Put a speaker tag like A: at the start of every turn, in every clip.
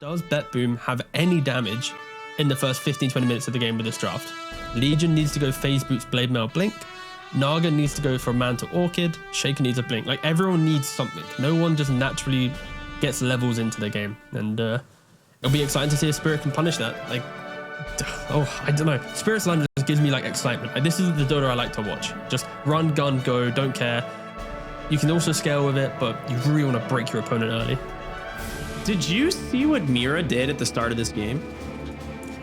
A: Does BetBoom have any damage in the first 15-20 minutes of the game with this draft? Legion needs to go Phase Boots, Blade Mail, Blink. Naga needs to go from Man to Orchid. Shaker needs a Blink. Like, everyone needs something. No one just naturally gets levels into the game. And it'll be exciting to see if Spirit can punish that. Like, oh, I don't know. Spirit's line just gives me, like, excitement. Like, this is the Dota I like to watch. Just run, gun, go, don't care. You can also scale with it, but you really want to break your opponent early.
B: Did you see what Mira did at the start of this game?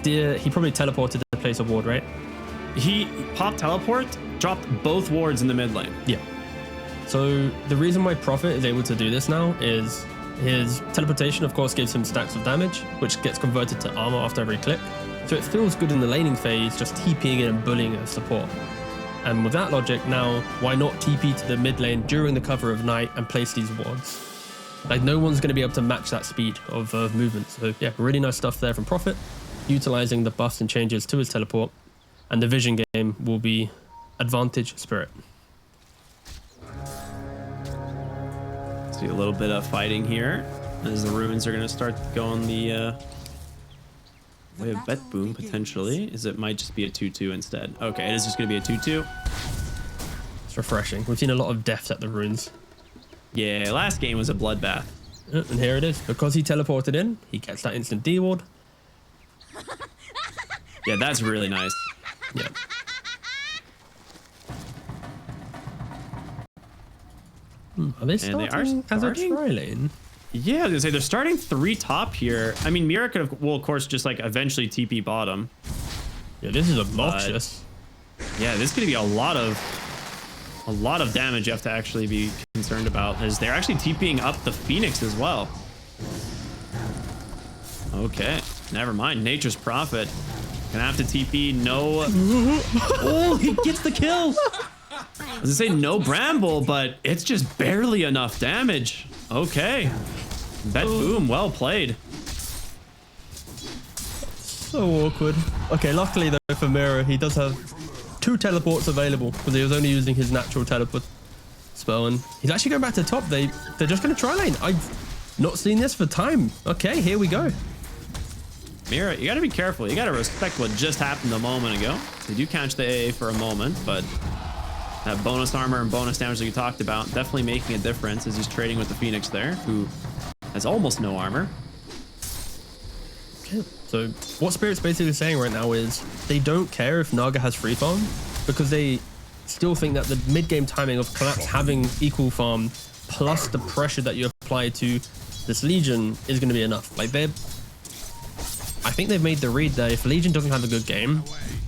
A: He probably teleported to place a ward, right?
B: He popped teleport, dropped both wards in the mid lane.
A: Yeah. So the reason why Prophet is able to do this now is his teleportation, of course, gives him stacks of damage, which gets converted to armor after every click. So it feels good in the laning phase, just TPing in and bullying as support. And with that logic, now, why not TP to the mid lane during the cover of night and place these wards? Like, no one's going to be able to match that speed of movement. So yeah, really nice stuff there from Prophet, utilizing the buffs and changes to his teleport. And the vision game will be advantage Spirit.
B: See a little bit of fighting here as the runes are going to start going the way of BetBoom potentially. It might just be a 2-2 instead. Okay, it is just going to be a 2-2.
A: It's refreshing. We've seen a lot of deaths at the runes.
B: Yeah, last game was a bloodbath.
A: And here it is. Because he teleported in, he gets that instant D ward.
B: Yeah, that's really nice.
A: Yeah. Are they starting as a tri lane?
B: Yeah, I was gonna say they're starting 3 top here. I mean, Mira could have, well, of course, just like eventually TP bottom.
A: Yeah, this is obnoxious.
B: Yeah, this is gonna be a lot of damage you have to actually be concerned about, as they're actually TPing up the Phoenix as well. Okay, never mind. Nature's Prophet gonna have to TP. No. Oh, he gets the kill. I was gonna say no Bramble, but it's just barely enough damage. Okay, BetBoom, well played.
A: So awkward. Okay, luckily though for Mira, he does have 2 teleports available because he was only using his natural teleport spell, and he's actually going back to top. They're just going to tri lane. I've not seen this for time. Okay, here we go.
B: Mira, you got to be careful. You got to respect what just happened a moment ago. They do catch the AA for a moment, but that bonus armor and bonus damage that you talked about definitely making a difference as he's trading with the Phoenix there, who has almost no armor.
A: Okay, so what Spirit's basically saying right now is they don't care if Naga has free farm because they still think that the mid-game timing of Collapse having equal farm plus the pressure that you apply to this Legion is going to be enough. Like, I think they've made the read that if Legion doesn't have a good game,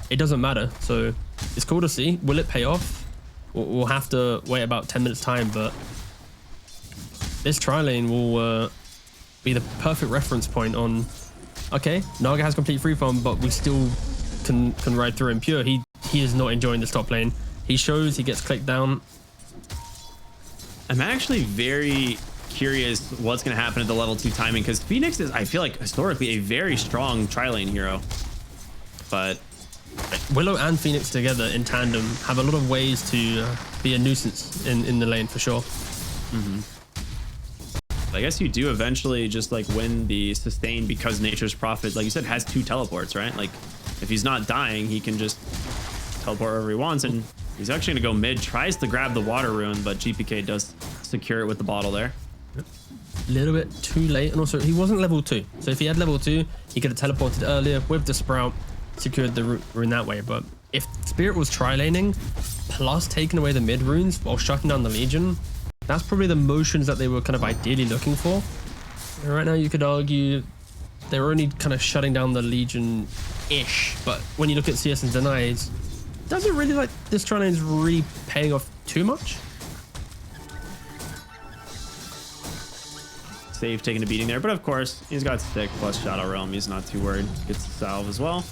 A: it doesn't matter. So it's cool to see. Will it pay off? We'll have to wait about 10 minutes time, but this tri lane will be the perfect reference point on, okay, Naga has complete free farm, but we still can ride through him pure. He is not enjoying this top lane. He shows, he gets clicked down.
B: I'm actually very curious what's going to happen at the level 2 timing, because Phoenix is, I feel like, historically a very strong tri-lane hero. But
A: Willow and Phoenix together in tandem have a lot of ways to be a nuisance in the lane for sure.
B: I guess you do eventually just like win the sustain because Nature's Prophet, like you said, has 2 teleports, right? Like if he's not dying, he can just teleport wherever he wants, and he's actually gonna go mid, tries to grab the water rune, but GPK does secure it with the bottle there.
A: A little bit too late, and also he wasn't level 2, so if he had level 2 he could have teleported earlier with the sprout, secured the rune that way. But if Spirit was tri-laning plus taking away the mid runes while shutting down the Legion, that's probably the motions that they were kind of ideally looking for. And right now you could argue they were only kind of shutting down the Legion-ish, but when you look at CS and denies, doesn't really like this tri-lane is really paying off too much.
B: Save taking a beating there, but of course he's got stick plus Shadow Realm. He's not too worried. Gets the salve as well.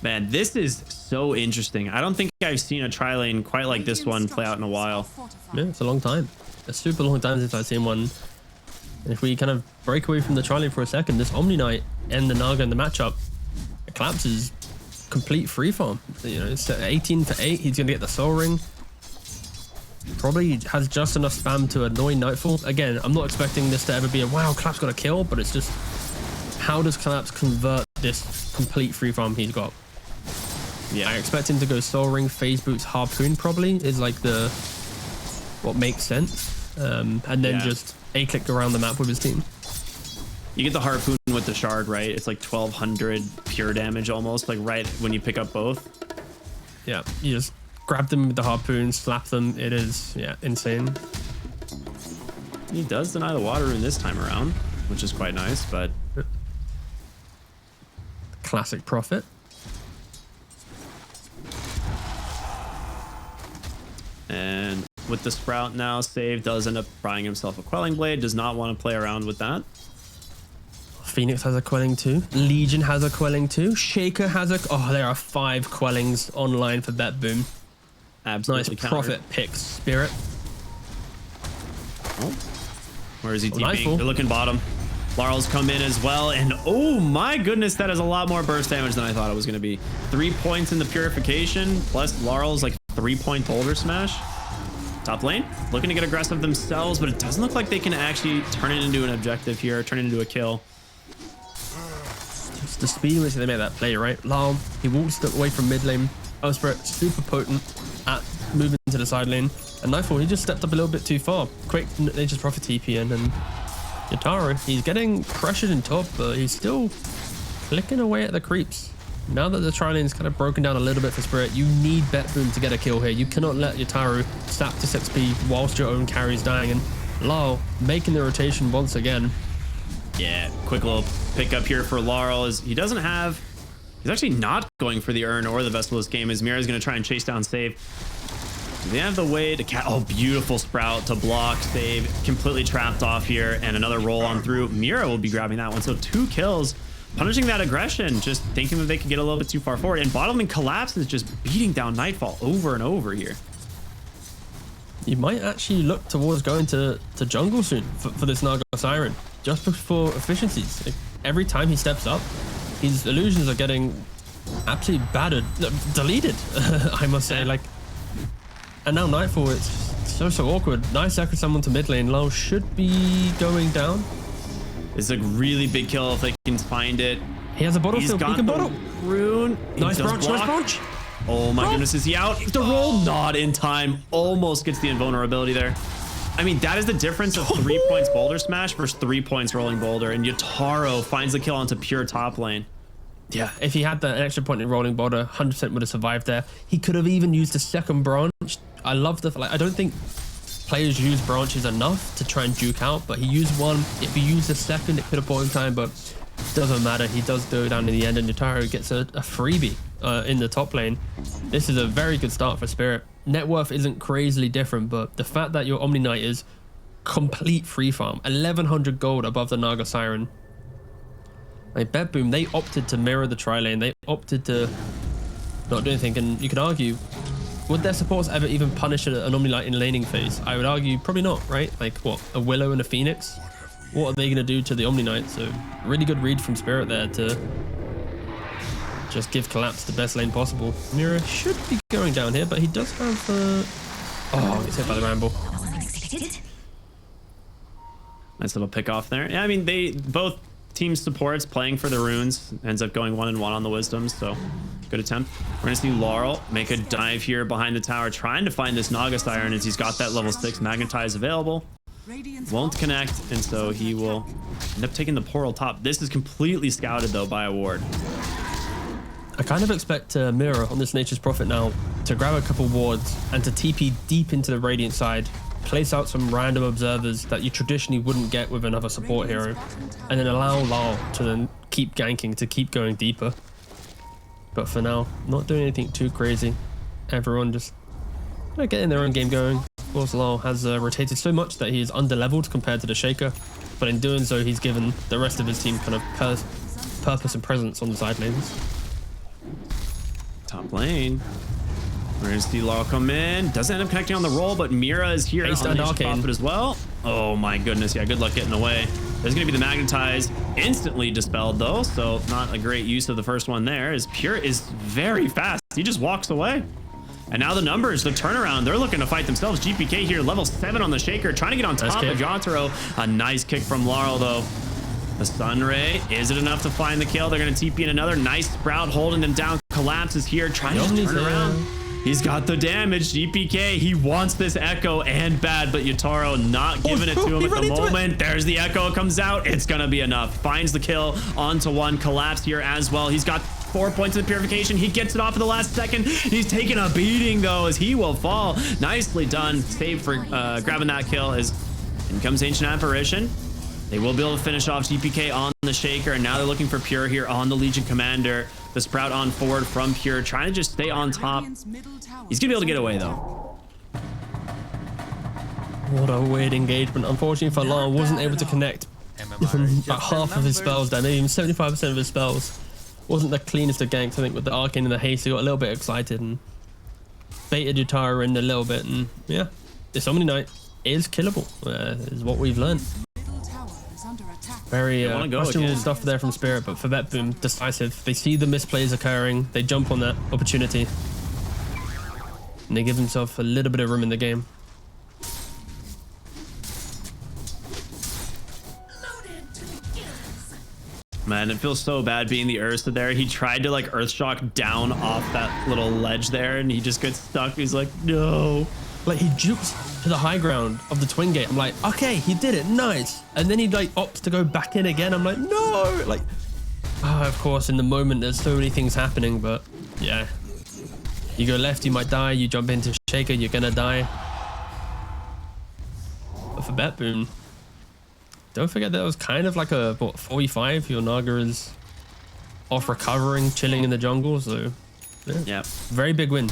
B: Man, this is so interesting. I don't think I've seen a tri-lane quite like this one play out in a while.
A: Yeah, it's a long time. A super long time since I've seen one. And if we kind of break away from the tri-lane for a second, this Omni Knight and the Naga in the matchup, it collapses complete free farm. You know, it's 18 for 8. He's going to get the Soul Ring. Probably has just enough spam to annoy Nightfall. Again, I'm not expecting this to ever be a wow, Collapse got a kill, but it's just how does Collapse convert this complete free farm he's got?
B: Yeah,
A: I expect him to go Soul Ring, Phase Boots, Harpoon probably is like what makes sense. And then just A-click around the map with his team.
B: You get the Harpoon with the shard, right? It's like 1200 pure damage almost, like right when you pick up both.
A: Yeah, you just grab them with the Harpoon, slap them. It is, insane.
B: He does deny the water rune this time around, which is quite nice, but...
A: Classic Prophet.
B: And with the Sprout now saved, does end up buying himself a Quelling Blade. Does not want to play around with that.
A: Phoenix has a Quelling too. Legion has a Quelling too. Shaker has a... Oh, there are 5 Quellings online for BetBoom.
B: Absolutely.
A: Nice Prophet pick. Spirit.
B: Oh. Where is he TPing?
A: Nightfall.
B: They're looking bottom. Larl's come in as well. And oh my goodness, that is a lot more burst damage than I thought it was going to be. 3 points in the Purification, plus Larl's like 3-point Boulder Smash. Top lane, looking to get aggressive themselves, but it doesn't look like they can actually turn it into an objective here, turn it into a kill.
A: Just the speed in which they made that play, right? Larl, he walks away from mid lane. Oh, Spirit, super potent at moving to the side lane. And Nightfall, he just stepped up a little bit too far. Quick, they just Prophet TP in, and Yatara, he's getting pressured in top, but he's still clicking away at the creeps. Now that the tri lane's kind of broken down a little bit for Spirit, you need BetBoom to get a kill here. You cannot let Yataru stack to 6p whilst your own carry's dying. And Larl making the rotation once again.
B: Yeah, quick little pickup here for Laurel is he doesn't have... He's actually not going for the Urn or the Vestal this game, as Mira's going to try and chase down save. They have the way to oh, beautiful Sprout to block, save, completely trapped off here, and another roll on through. Mira will be grabbing that one. So 2 kills, punishing that aggression, just thinking that they could get a little bit too far forward. And bottom lane Collapse is just beating down Nightfall over and over here.
A: You might actually look towards going to jungle soon for this Naga Siren, just for efficiencies. Like, every time he steps up, his illusions are getting absolutely battered, deleted, I must say. Like, and now Nightfall, it's so awkward. Nice second someone to mid lane. Low should be going down.
B: It's a really big kill if they can find it.
A: He has a bottle still. He can bottle.
B: Rune.
A: Nice branch, nice branch.
B: Oh my goodness, is he out? The roll not in time. Almost gets the invulnerability there. I mean, that is the difference of 3 points Boulder Smash versus 3 points Rolling Boulder. And Yataro finds the kill onto pure top lane.
A: Yeah, if he had that extra point in Rolling Boulder, 100% would have survived there. He could have even used the second branch. I love the... Like, I don't think players use branches enough to try and duke out, but he used one. If he used the second, it could have bought him time, but doesn't matter. He does go down in the end, and Yataro gets a freebie in the top lane. This is a very good start for Spirit. Net worth isn't crazily different, but the fact that your Omni Knight is complete free farm, 1100 gold above the Naga Siren. Like, BetBoom, they opted to mirror the tri lane. They opted to not do anything, and you could argue, would their supports ever even punish an Omni Knight in laning phase? I would argue probably not, right? Like, what, a Willow and a Phoenix? What are they going to do to the Omni Knight? So really good read from Spirit there to just give Collapse the best lane possible. Mira should be going down here, but he does have oh, gets hit by the Ramble.
B: Nice little pick off there. Yeah, I mean, they both team supports playing for the runes, ends up going 1-1 on the wisdoms, so good attempt. We're gonna see Laurel make a dive here behind the tower, trying to find this Naga Siren as he's got that level 6 Magnetize available. Won't connect, and so he will end up taking the portal top. This is completely scouted though by a ward.
A: I kind of expect Mira on this Nature's Prophet now to grab a couple wards and to TP deep into the Radiant side, place out some random observers that you traditionally wouldn't get with another support hero, and then allow Larl to then keep ganking, to keep going deeper. But for now, not doing anything too crazy. Everyone just getting their own game going. Of course, Larl has rotated so much that he is under-leveled compared to the Shaker, but in doing so, he's given the rest of his team kind of purpose and presence on the side lanes.
B: Top lane. We're gonna see Laurel come in. Doesn't end up connecting on the roll, but Mira is here on the Prophet as well. Oh my goodness, yeah, good luck getting away. There's gonna be the Magnetize, instantly dispelled though, so not a great use of the first one there. As Pure is very fast, he just walks away. And now the numbers, the turnaround, they're looking to fight themselves. GPK here, level 7 on the Shaker, trying to get on top of Jotaro. A nice kick from Laurel, though. The Sunray, is it enough to find the kill? They're going to TP in another. Nice Sprout holding them down. Collapses here, trying to turn around. He's got the damage. GPK, he wants this Echo and bad, but Yutaro not giving it to him at the moment. There's the Echo, comes out. It's going to be enough. Finds the kill onto one. Collapse here as well. He's got 4 points of purification. He gets it off at the last second. He's taking a beating, though, as he will fall. Nicely done. Save for grabbing that kill. As in comes Ancient Apparition. They will be able to finish off GPK on the Shaker, and now they're looking for Pure here on the Legion Commander. The Sprout on forward from Pure, trying to just stay on top. He's gonna be able to get away, though.
A: What a weird engagement. Unfortunately for Lon, wasn't able to connect about half of his spells there, maybe even 75% of his spells. Wasn't the cleanest of ganks. I think with the Arcane and the haste, he got a little bit excited and baited Yutaro in a little bit. And yeah, this Omni Knight is killable, is what we've learned. Very questionable stuff there from Spirit, but for BetBoom, decisive. They see the misplays occurring, they jump on that opportunity, and they give themselves a little bit of room in the game.
B: Man, it feels so bad being the Ursa there. He tried to like Earthshock down off that little ledge there, and he just gets stuck. He's like, no.
A: Like, he jukes to the high ground of the Twin Gate. I'm like, okay, he did it, nice. And then he like opts to go back in again. I'm like, no. Like, of course, in the moment, there's so many things happening, but yeah. You go left, you might die. You jump into Shaker, you're gonna die. But for BetBoom, don't forget that was kind of like a, what, 45? Your Naga is off recovering, chilling in the jungle, so yeah. Very big win.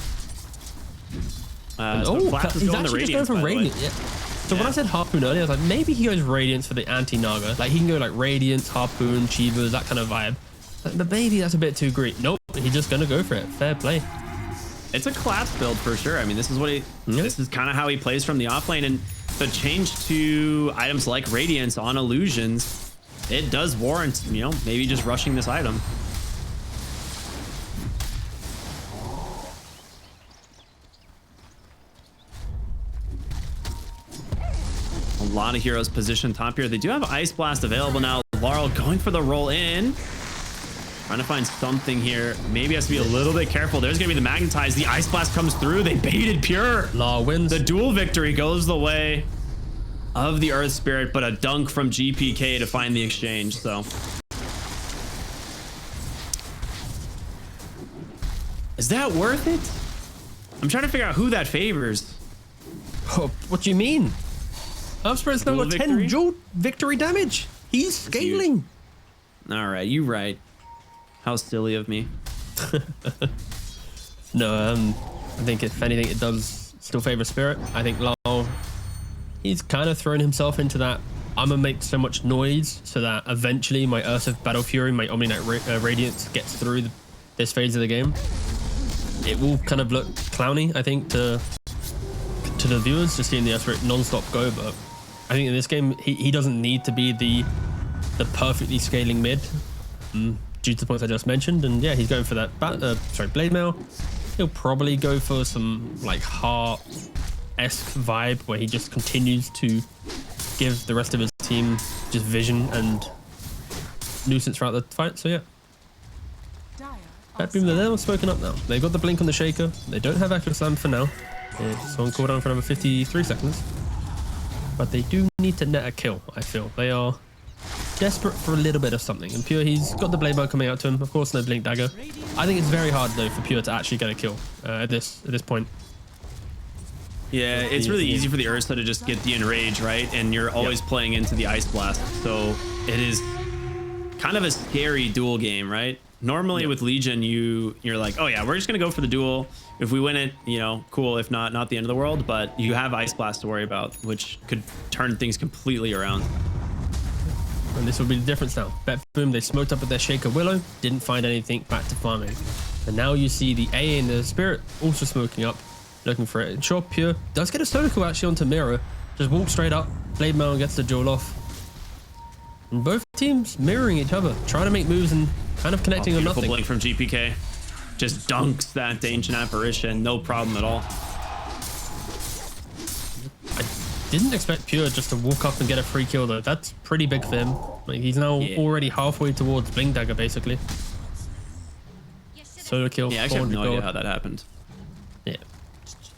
B: So
A: he's actually just going for Radiant. Yeah. So when I said Harpoon earlier, I was like, maybe he goes Radiance for the anti-Naga. Like, he can go like Radiance, Harpoon, Chivas, that kind of vibe. But maybe that's a bit too great. Nope, he's just going to go for it. Fair play.
B: It's a collapse build for sure. I mean, this is what this is kind of how he plays from the offlane, and the change to items like Radiance on illusions, it does warrant, you know, maybe just rushing this item. A lot of heroes positioned top here. They do have Ice Blast available now. Laurel going for the roll in. Trying to find something here. Maybe has to be a little bit careful. There's going to be the Magnetize. The Ice Blast comes through. They baited Pure.
A: Law wins.
B: The dual victory goes the way of the Earth Spirit, but a dunk from GPK to find the exchange. So is that worth it? I'm trying to figure out who that favors.
A: Oh, what do you mean? Earth Spirit's now got 10 dual victory damage. He's scaling.
B: All right, you're right. How silly of me.
A: No, I think if anything, it does still favor Spirit. I think Lau, he's kind of thrown himself into that. I'm gonna make so much noise so that eventually my Ursith Battle Fury, my Omni Knight Radiance gets through this phase of the game. It will kind of look clowny, I think, to the viewers, just seeing the Earth Spirit non-stop go, but I think in this game he doesn't need to be the perfectly scaling mid due to the points I just mentioned. And yeah, he's going for that Blade Mail. He'll probably go for some like Heart-esque vibe where he just continues to give the rest of his team just vision and nuisance throughout the fight. So yeah, BetBoom, they're all spoken up now. They've got the blink on the Shaker. They don't have Echo Slam for now. It's on cooldown for another 53 seconds. But they do need to net a kill, I feel. They are desperate for a little bit of something. And Pure, he's got the Blade Bow coming out to him. Of course, no Blink Dagger. I think it's very hard, though, for Pure to actually get a kill at this point.
B: Yeah, it's really easy for the Ursa to just get the Enrage, right? And you're always playing into the Ice Blast. So it is kind of a scary duel game, right? Normally with Legion, you're like, oh yeah, we're just gonna go for the duel. If we win it, you know, cool. If not, not the end of the world. But you have Ice Blast to worry about, which could turn things completely around.
A: And this will be the difference now. BetBoom, they smoked up at their Shaker Willow, didn't find anything, back to farming. And now you see the A and the Spirit also smoking up, looking for it. And sure, Pure does get a solo kill actually onto Mirror. Just walks straight up, Blade Mail gets the duel off. And both teams mirroring each other, trying to make moves and kind of connecting on nothing.
B: Blink from GPK. just dunks that Ancient Apparition, no problem at all.
A: I didn't expect Pure just to walk up and get a free kill though. That's pretty big for him. Like he's now already halfway towards Blink Dagger basically. Solo kill.
B: Yeah, I actually have no idea how that happened.
A: Yeah,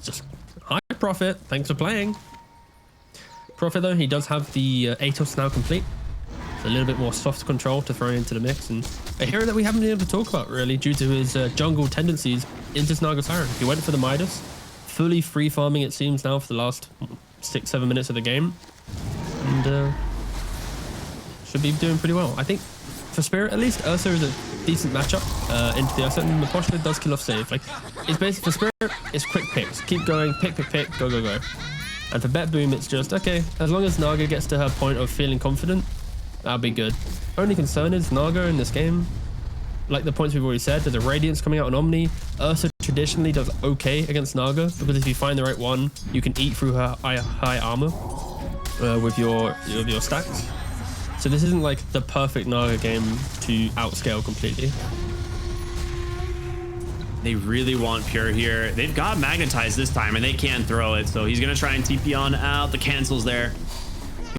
A: just high Prophet. Thanks for playing. Prophet though, he does have the Atos now complete. It's a little bit more soft control to throw into the mix, and a hero that we haven't been able to talk about really due to his jungle tendencies into Naga Siren. He went for the Midas, fully free farming it seems now for the last 6-7 minutes of the game, and should be doing pretty well. I think for Spirit at least, Ursa is a decent matchup into the Ursa, and Maposhka does kill off save. Like it's basically for Spirit, it's quick picks, keep going, pick, go, go, go. And for BetBoom, it's just, okay, as long as Naga gets to her point of feeling confident, that'll be good. Only concern is Naga in this game, like the points we've already said, there's a Radiance coming out on Omni. Ursa traditionally does okay against Naga, because if you find the right one, you can eat through her high armor with your stacks. So this isn't like the perfect Naga game to outscale completely.
B: They really want Pure here. They've got Magnetize this time, and they can throw it. So he's going to try and TP on out. The cancel's there.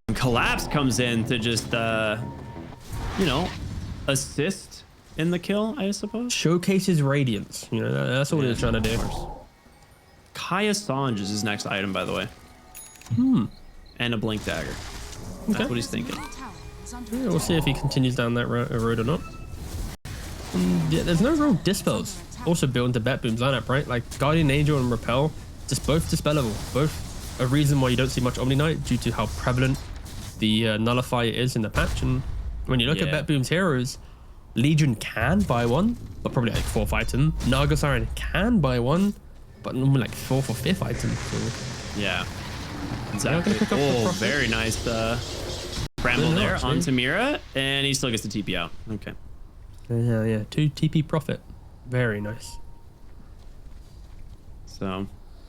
B: And Collapse comes in to just, you know, assist in the kill, I suppose.
A: Showcases Radiance. You know, that's all he's trying to do.
B: Kaya Sange is his next item, by the way. And a Blink Dagger. That's what he's thinking.
A: Yeah, we'll see if he continues down that road or not. Yeah, there's no real dispels also built into BetBoom's lineup, right? Like Guardian Angel and Repel, just both dispellable. Both a reason why you don't see much Omni Knight due to how prevalent the Nullifier is in the patch. And when you look at BetBoom's heroes, Legion can buy one, but probably like 4th item. Naga Siren can buy one, but normally like 4th or 5th item. So.
B: Yeah, exactly. Oh, very nice Bramble there onto Mira, and he still gets the TP out. Okay.
A: Yeah. 2 TP Prophet. Very nice.
B: So,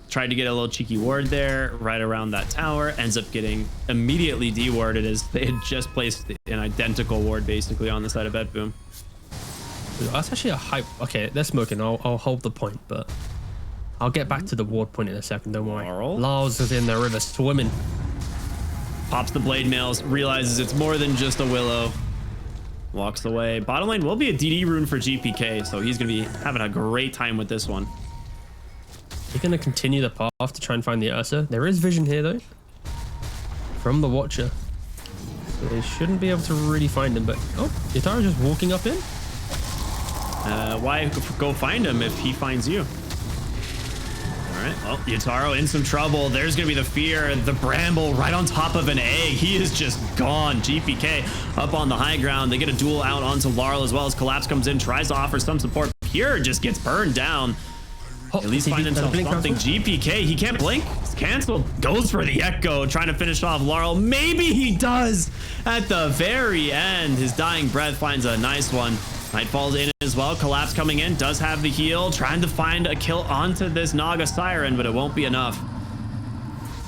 B: tried to get a little cheeky ward there, right around that tower. Ends up getting immediately dewarded as they had just placed an identical ward basically on the side of BetBoom.
A: That's actually a hype. Okay, they're smoking. I'll hold the point, but I'll get back to the ward point in a second. Don't worry. Lars is in the river swimming.
B: Pops the blade mails, realizes it's more than just a Willow. Walks away. Bottom lane will be a DD rune for GPK, so he's going to be having a great time with this one.
A: He's going to continue the path to try and find the Ursa. There is vision here, though, from the Watcher. So they shouldn't be able to really find him, but... Oh, Yatara's just walking up in?
B: Why go find him if he finds you? All right, well, Yataro in some trouble. There's going to be the fear. The Bramble right on top of an egg. He is just gone. GPK up on the high ground. They get a duel out onto Larl as well as Collapse comes in, tries to offer some support. Pure just gets burned down. At least find himself something. GPK, he can't blink. It's canceled. Goes for the Echo, trying to finish off Larl. Maybe he does at the very end. His dying breath finds a nice one. Night falls in as well. Collapse coming in, does have the heal, trying to find a kill onto this Naga Siren, but it won't be enough.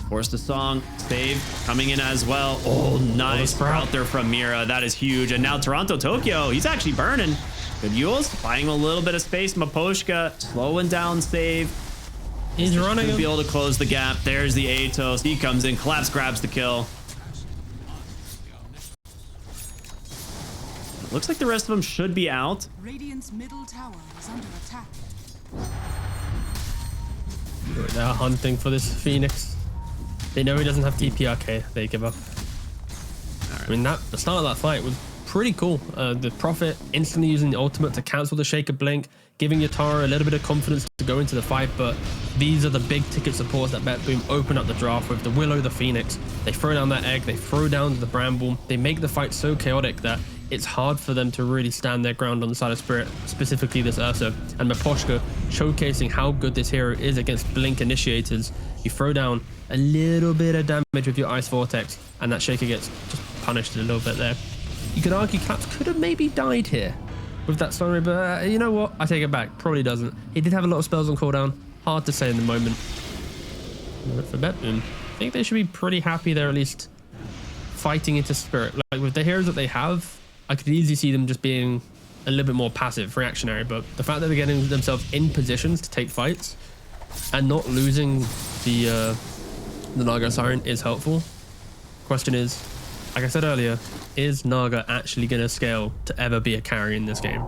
B: Forced a song, save coming in as well. Oh, nice sprout there from Mira. That is huge. And now Toronto Tokyo, he's actually burning. Good Yules, buying a little bit of space. Maposhka slowing down save.
A: He's running.
B: Be able to close the gap. There's the Atos. He comes in, Collapse grabs the kill. Looks like the rest of them should be out.
C: Radiant's middle tower is under attack.
A: They're hunting for this Phoenix. They know he doesn't have TPRK. They give up. I mean, the start of that fight was pretty cool. The Prophet instantly using the ultimate to cancel the Shaker Blink, giving Yatara a little bit of confidence to go into the fight, but these are the big ticket supports that BetBoom open up the draft with. The Willow, the Phoenix. They throw down that egg, they throw down the Bramble. They make the fight so chaotic that it's hard for them to really stand their ground on the side of Spirit, specifically this Ursa. And Maposhka showcasing how good this hero is against Blink initiators. You throw down a little bit of damage with your Ice Vortex, and that Shaker gets just punished a little bit there. You could argue Caps could have maybe died here with that summary, but you know what? I take it back. Probably doesn't. He did have a lot of spells on cooldown. Hard to say in the moment. But for BetBoom, I think they should be pretty happy they're at least fighting into Spirit. Like with the heroes that they have, I could easily see them just being a little bit more passive, reactionary, but the fact that they're getting themselves in positions to take fights and not losing the Naga Siren is helpful. Question is, like I said earlier, is Naga actually going to scale to ever be a carry in this game?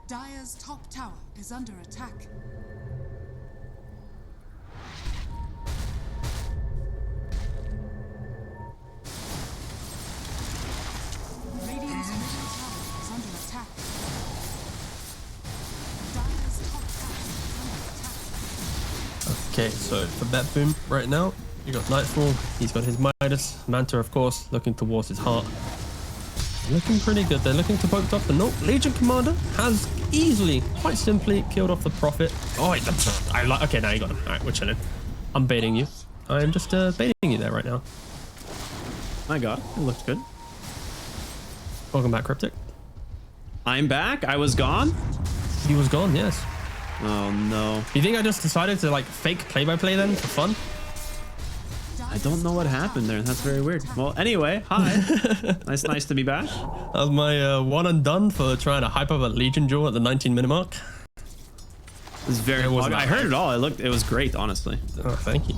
C: Dire's top tower is under attack. Radiant's middle tower is under attack. Dire's top tower is under attack.
A: Okay, so for BetBoom right now, you got Nightfall, he's got his Midas, Manta of course, looking towards his heart. Looking pretty good. They're looking to poke top, but no. Legion Commander has easily, quite simply, killed off the Prophet. Oh, I like. Okay, now you got him. All right, we're chilling. I'm baiting you. I'm just baiting you there right now.
B: My God, it looks good.
A: Welcome back, Cryptic.
B: I'm back. I was gone.
A: He was gone. Yes.
B: Oh no.
A: You think I just decided to like fake play-by-play then for fun?
B: I don't know what happened there. That's very weird. Well, anyway, hi. nice to be back.
A: That was my one and done for trying to hype up a Legion duel at the 19-minute mark.
B: It was very. I heard
A: right.
B: it all. It was great, honestly.
A: Oh, thank you.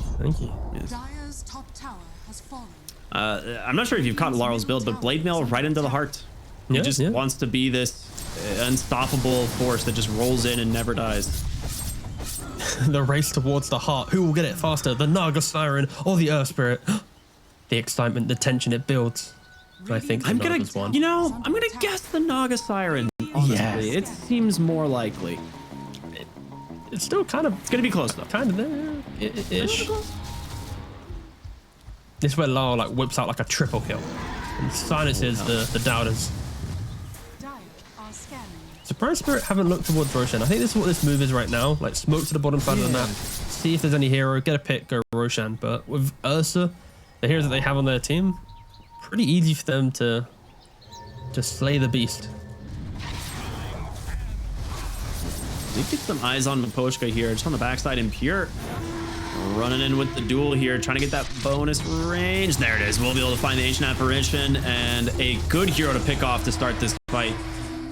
B: Yes.
C: Dire's top tower has fallen.
B: I'm not sure if you've caught Laurel's build, but Blade Mail right into the heart. He just wants to be this unstoppable force that just rolls in and never dies.
A: The race towards the heart. Who will get it faster? The Naga Siren or the Earth Spirit? The excitement, the tension it builds. I think
B: I'm gonna,
A: one.
B: you know, I'm gonna guess the Naga Siren. Honestly,
A: Yes.
B: it seems more likely.
A: It's still kind of.
B: It's gonna be close though.
A: Kind of there, ish. This is where Lau like whips out like a triple kill and silences the doubters.
C: Dire are scanning.
A: Surprise Spirit haven't looked towards Roshan. I think this is what this move is right now. Like smoke to the bottom side of the map, see if there's any hero, get a pick, go Roshan. But with Ursa, the heroes that they have on their team, pretty easy for them to just slay the beast.
B: Did get some eyes on Maposhka here, just on the backside. Impure running in with the duel here, trying to get that bonus range. There it is. We'll be able to find the Ancient Apparition and a good hero to pick off to start this fight.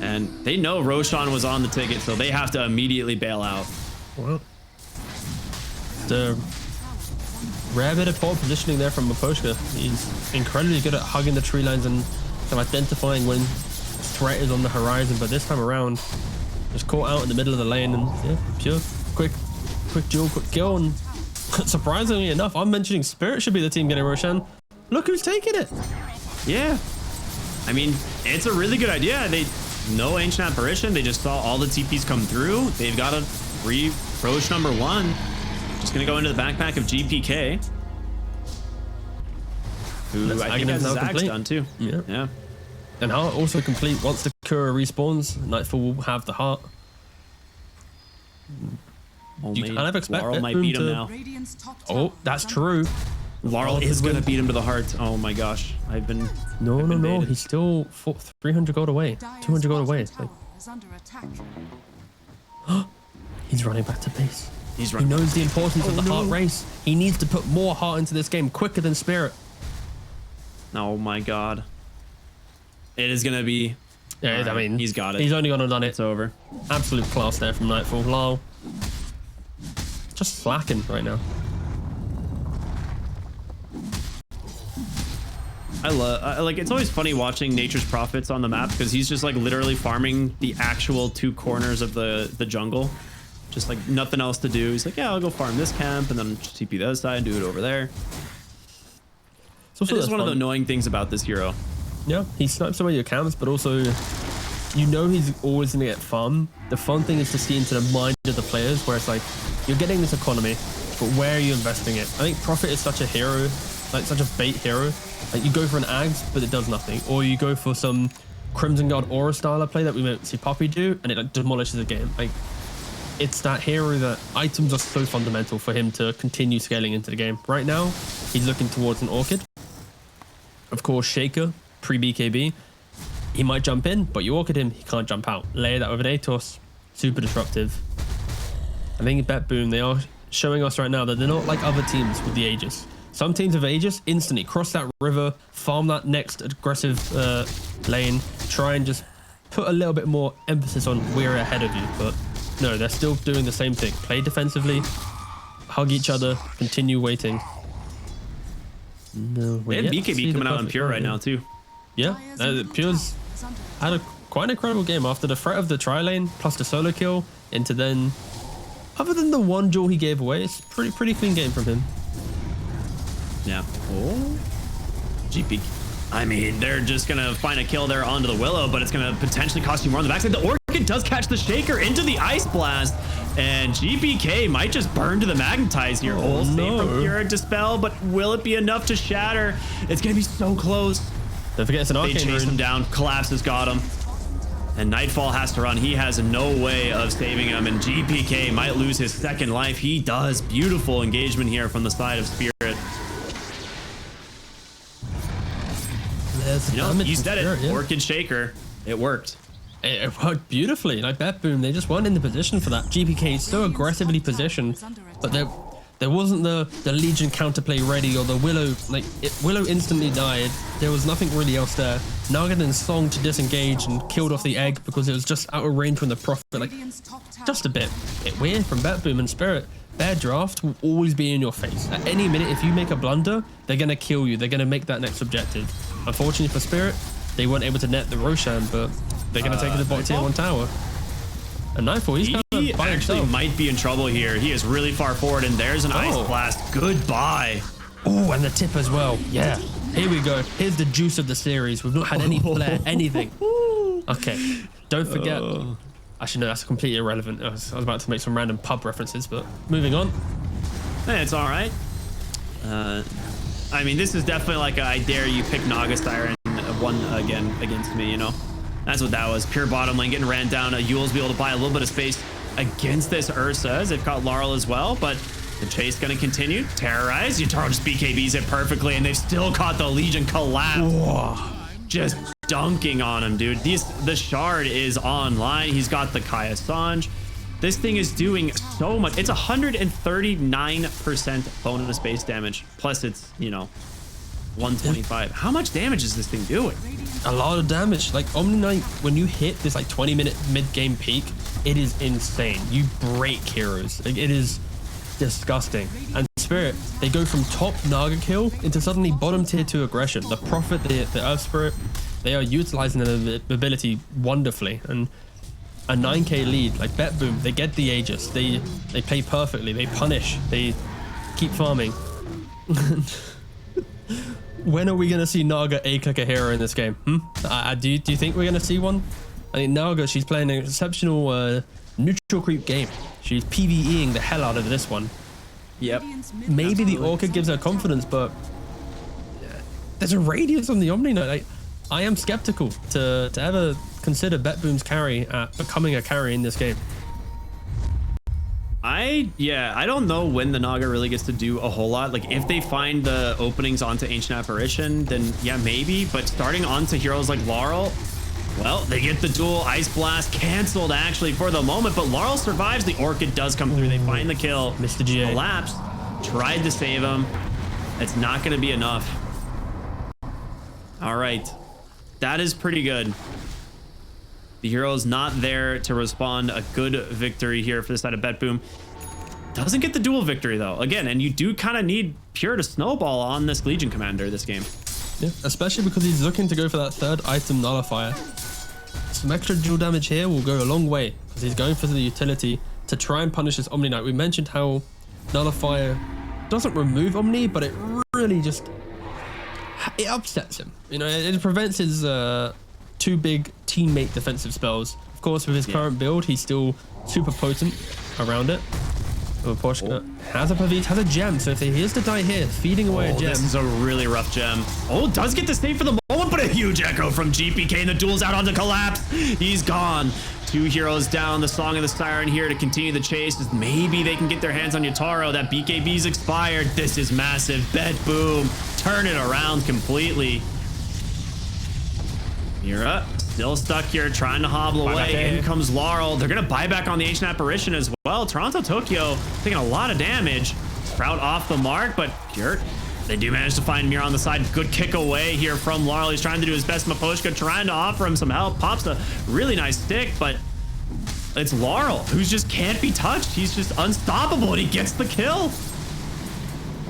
B: And they know Roshan was on the ticket, so they have to immediately bail out.
A: Well, the rare bit of poor positioning there from Maposhka. He's incredibly good at hugging the tree lines and kind of identifying when threat is on the horizon. But this time around, just caught out in the middle of the lane and yeah, pure, quick duel, quick kill. And surprisingly enough, I'm mentioning Spirit should be the team getting Roshan. Look who's taking it.
B: Yeah. I mean, it's a really good idea. They no Ancient Apparition. They just saw all the TPs come through. They've got a free Roche number one. Just going to go into the backpack of GPK. Who I think has his Zag's done too. Yeah.
A: And Heart also complete once the Kura respawns. Nightfall will have the Heart. You kind of expect
B: Laurel
A: that
B: might
A: boom
B: beat him
A: to-
B: now.
C: Radiant's top tower
A: Oh, that's
C: is under
A: true.
B: Laurel is going to beat him to the heart. Oh my gosh. I've been
A: No.
B: baited.
A: He's still 300 gold away.
C: Dire's
A: 200 gold
C: bottom
A: away.
C: tower is under attack.
A: He's running back to base.
B: He's
A: He
B: running.
A: knows the importance of the heart race. He needs to put more heart into this game quicker than Spirit.
B: Oh my god. It is going to be.
A: Yeah,
B: All right,
A: I mean,
B: he's got it.
A: He's only gonna done it.
B: It's over.
A: Absolute class there from Nightfall. Lol. Just slacking right now.
B: Like it's always funny watching Nature's Prophets on the map because he's just like literally farming the actual two corners of the jungle. Just like nothing else to do. He's like, yeah, I'll go farm this camp and then just TP the other side and do it over there.
A: It's also
B: It is one of the
A: fun.
B: annoying things about this hero.
A: Yeah, he snipes away your camps, but also you know he's always gonna get farm. The fun thing is to see into the mind of the players where it's like you're getting this economy, but where are you investing it? I think Prophet is such a hero, like such a bait hero. Like you go for an Ags, but it does nothing, or you go for some Crimson Guard Aura style play that we might see Poppy do, and it like demolishes the game. Like it's that hero that items are so fundamental for him to continue scaling into the game. Right now, he's looking towards an Orchid. Of course, Shaker, pre-BKB, he might jump in, but you Orchid him, he can't jump out. Layer that with an Atos, super disruptive. I think BetBoom, they are showing us right now that they're not like other teams with the Aegis. Some teams of Aegis instantly cross that river, farm that next aggressive lane, try and just put a little bit more emphasis on we're ahead of you. But no, they're still doing the same thing. Play defensively, hug each other, continue waiting. No,
B: They have BKB coming out on Pure right now too.
A: Yeah, Pure's had a quite an incredible game after the threat of the tri lane plus the solo kill into then. Other than the one jewel he gave away, it's pretty clean game from him.
B: Yeah. Oh. GP. I mean, they're just gonna find a kill there onto the Willow, but it's gonna potentially cost you more on the backside. The Orchid does catch the Shaker into the Ice Blast, and GPK might just burn to the Magnetize here.
A: Oh,
B: Save
A: no.
B: from Pure Dispel, but will it be enough to shatter? It's gonna be so close.
A: Don't forget it's an
B: They
A: arcane
B: chase him
A: rune.
B: down. Collapse has got him. And Nightfall has to run. He has no way of saving him, and GPK might lose his second life. He does. Beautiful engagement here from the side of Spirit.
A: There's the
B: You know,
A: damage
B: you
A: from
B: said it.
A: Spirit, yeah.
B: Orchid Shaker. It worked.
A: It worked beautifully. Like BetBoom, they just weren't in the position for that. GPK is so aggressively positioned, but there wasn't the Legion counterplay ready or the Willow. Like Willow instantly died. There was nothing really else there. Naga then Song to disengage and killed off the egg because it was just out of range from the Prophet. Like just a bit weird from BetBoom and Spirit. Their draft will always be in your face. At any minute, if you make a blunder, they're gonna kill you. They're gonna make that next objective. Unfortunately for Spirit, they weren't able to net the Roshan, but they're gonna take it to the bot tier 1 tower. And Nightfall, he's kind
B: He
A: of by
B: actually
A: himself.
B: might be in trouble here. He is really far forward, and there's an Ice Blast. Goodbye.
A: Oh, and the tip as well. Yeah. Here we go. Here's the juice of the series. We've not had any flare, anything. Okay. Don't forget. Actually, no, that's completely irrelevant. I was about to make some random pub references, but moving on.
B: Hey, it's all right. I mean, this is definitely like a, I dare you pick Naga Siren one again against me, you know? That's what that was. Pure bottom lane getting ran down. Yule's be able to buy a little bit of space against this Ursa, as they've caught Laurel as well, but the chase going to continue. Terrorize. Yutaro just BKBs it perfectly, and they've still caught the Legion collapse. Whoa. Just dunking on him, dude. The Shard is online. He's got the Kaya Sanj. This thing is doing so much. It's 139% bonus base damage. Plus it's, you know, 125. How much damage is this thing doing?
A: A lot of damage. Like Omni Knight, when you hit this like 20-minute mid-game peak, it is insane. You break heroes. Like, it is disgusting. And Spirit, they go from top Naga kill into suddenly bottom tier 2 aggression. The Prophet, the Earth Spirit, they are utilizing their ability wonderfully. And a 9k lead, like BetBoom, they get the Aegis. They play perfectly. They punish. They keep farming. When are we going to see Naga A-click a hero in this game? Do you think we're going to see one? I think Naga, she's playing an exceptional neutral creep game. She's PvEing the hell out of this one.
B: Yep.
A: Maybe the Orchid gives her confidence, but there's a radius on the Omni Knight. Like, I am skeptical to ever consider BetBoom's carry becoming a carry in this game. I
B: don't know when the Naga really gets to do a whole lot. Like if they find the openings onto Ancient Apparition, then yeah, maybe. But starting onto heroes like Laurel, well, they get the dual Ice Blast canceled actually for the moment, but Laurel survives. The Orchid does come through. They find the kill.
A: Mr. GA.
B: Collapse. Tried to save him. It's not going to be enough. All right. That is pretty good. The hero's not there to respond. A good victory here for the side of BetBoom. Doesn't get the dual victory though. Again, and you do kind of need Pure to snowball on this Legion commander this game.
A: Yeah, especially because he's looking to go for that third item nullifier. Some extra dual damage here will go a long way because he's going for the utility to try and punish this Omni Knight. We mentioned how nullifier doesn't remove Omni, but it really just it upsets him. You know, it prevents his two big teammate defensive spells. Of course, with his current build, he's still super potent around it. Porsche has a Pavit, has a gem, so if he is to die here, feeding away a gem.
B: This is a really rough gem. Oh, does get the save for the moment, but a huge echo from GPK, and the duel's out onto Collapse. He's gone. Two heroes down. The Song of the Siren here to continue the chase. Maybe they can get their hands on Yutaro. That BKB's expired. This is massive. BetBoom. Turn it around completely. Mira still stuck here, trying to hobble away. In comes Laurel. They're going to buy back on the Ancient Apparition as well. Toronto Tokyo taking a lot of damage. Sprout off the mark, but Pure They do manage to find Mira on the side. Good kick away here from Larl. He's trying to do his best. Maposhka trying to offer him some help. Pops a really nice stick, but it's Larl who just can't be touched. He's just unstoppable, and he gets the kill.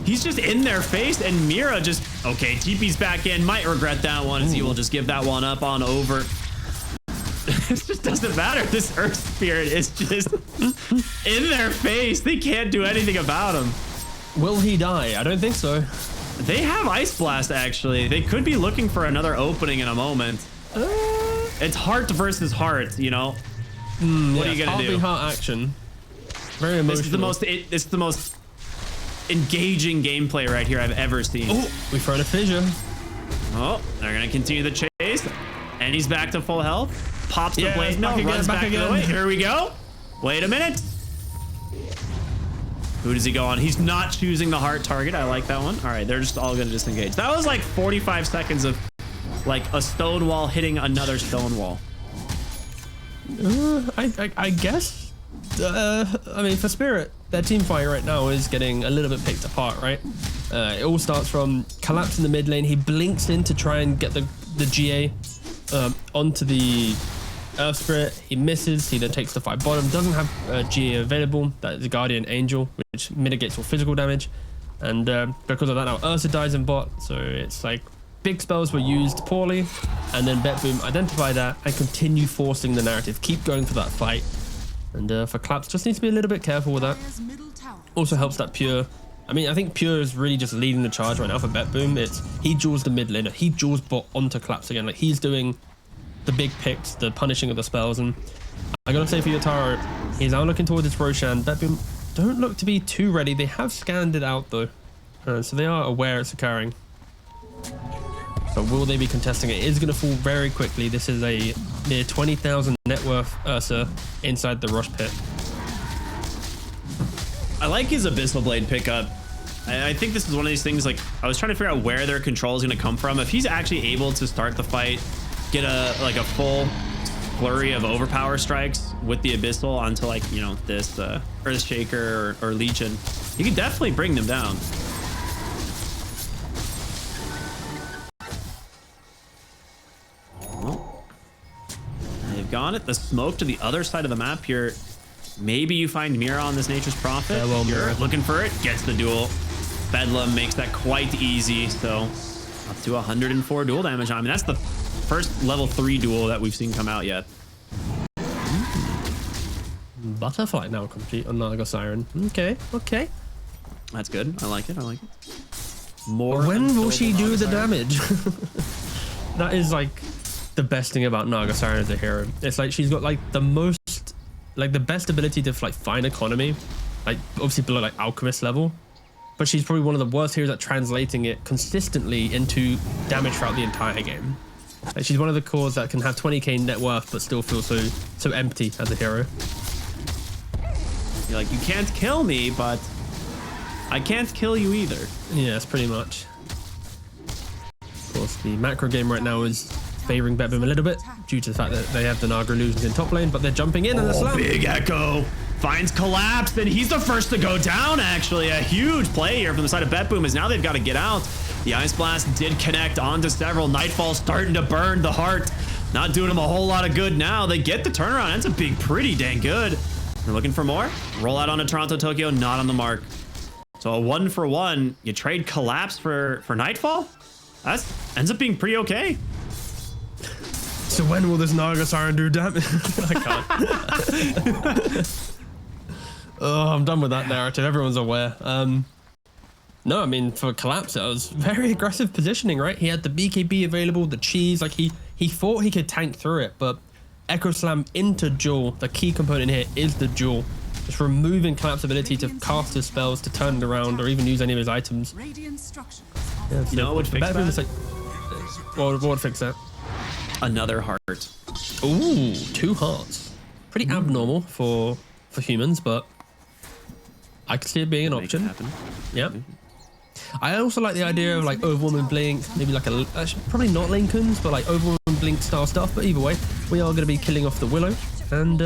B: He's just in their face, and Mira just, okay, TP's back in. Might regret that one, as he will just give that one up on over. It just doesn't matter. This Earth Spirit is just in their face. They can't do anything about him.
A: Will he die? I don't think so.
B: They have Ice Blast, actually. They could be looking for another opening in a moment. It's heart versus heart, you know? What are you gonna do?
A: Heart action. Very emotional.
B: This is the most engaging gameplay right here I've ever seen.
A: Oh, we found a fissure.
B: Oh, they're gonna continue the chase, and he's back to full health. Pops the blade, no, runs back again. Here we go. Wait a minute. Who does he go on? He's not choosing the heart target. I like that one. All right, they're just all gonna disengage. That was like 45 seconds of like a stone wall hitting another stone wall.
A: I guess. I mean, for Spirit, their team fight right now is getting a little bit picked apart, right? It all starts from collapse in the mid lane. He blinks in to try and get the GA onto the Earth Spirit. He misses. He then takes the fight bottom. Doesn't have GA available. That is the Guardian Angel, which mitigates all physical damage. And because of that, now Ursa dies in bot. So it's like big spells were used poorly, and then BetBoom identify that and continue forcing the narrative. Keep going for that fight. And for Claps, just needs to be a little bit careful with that. Also helps that Pure. I mean, I think Pure is really just leading the charge right now for BetBoom. It's he duels the mid laner. He duels bot onto Claps again. Like he's doing the big picks, the punishing of the spells. And I gotta say for Yotaro, he's now looking towards his Roshan. BetBoom don't look to be too ready. They have scanned it out though. So they are aware it's occurring. So will they be contesting it? It is going to fall very quickly. This is a near 20,000 net worth Ursa inside the Rush Pit.
B: I like his Abyssal Blade pickup. I think this is one of these things, like, I was trying to figure out where their control is going to come from. If he's actually able to start the fight, get a full flurry of overpower strikes with the Abyssal onto, like, you know, this Earthshaker or Legion, he could definitely bring them down. They've gone at the smoke to the other side of the map here. Maybe you find Mira on this Nature's Prophet.
A: Yeah, well,
B: You're looking for it, gets the duel. Bedlam makes that quite easy, so up to 104 duel damage. I mean, that's the first level 3 duel that we've seen come out yet.
A: Butterfly now complete on Naga Siren. Okay, okay.
B: That's good. I like it. I like it. More.
A: When will she do the damage? That is like the best thing about Naga Siren as a hero. It's like she's got like the most, like the best ability to like find economy, like obviously below like Alchemist level, but she's probably one of the worst heroes at translating it consistently into damage throughout the entire game. Like she's one of the cores that can have 20k net worth but still feel so empty as a hero.
B: You're like, you can't kill me, but I can't kill you either.
A: Yes, pretty much. Of course, the macro game right now is favoring BetBoom a little bit due to the fact that they have the Naga illusions in top lane, but they're jumping in and the slam.
B: Big Echo finds Collapse, and he's the first to go down, actually. A huge play here from the side of BetBoom is now they've got to get out. The Ice Blast did connect onto several. Nightfall starting to burn the heart. Not doing them a whole lot of good now. They get the turnaround. Ends up being pretty dang good. They're looking for more. Roll out onto Toronto, Tokyo, not on the mark. So a 1-for-1. You trade Collapse for Nightfall? That ends up being pretty okay.
A: So when will this Naga Siren do damage? I can't. Oh, I'm done with that narrative. Everyone's aware. No, I mean, for Collapse, it was very aggressive positioning, right? He had the BKB available, the cheese. Like, he thought he could tank through it, but Echo Slam into Jewel, the key component here is the Jewel. Just removing Collapse's ability to cast his spells, to turn it around, or even use any of his items. Yeah,
B: you know what would fix that?
A: Like, what would fix that?
B: Another heart.
A: Ooh, 2 hearts. Pretty abnormal for humans, but I could see it being an option. Yeah. I also like the idea of like Overwhelming Blink, maybe like probably not Lincoln's, but like Overwhelming Blink style stuff. But either way, we are going to be killing off the Willow. And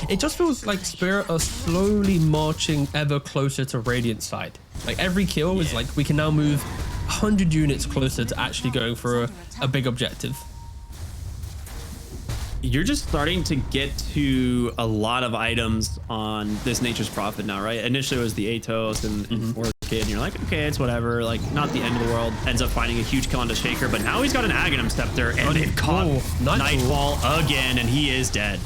A: it just feels like Spirit are slowly marching ever closer to Radiant's side. Like every kill is like we can now move 100 units closer to actually going for a big objective.
B: You're just starting to get to a lot of items on this Nature's Prophet now, right? Initially it was the Atos and Orchid, and you're like, okay, it's whatever, like not the end of the world. Ends up finding a huge kill onto Shaker, but now he's got an Aghanim Scepter, and they've caught Nightfall again, and he is dead.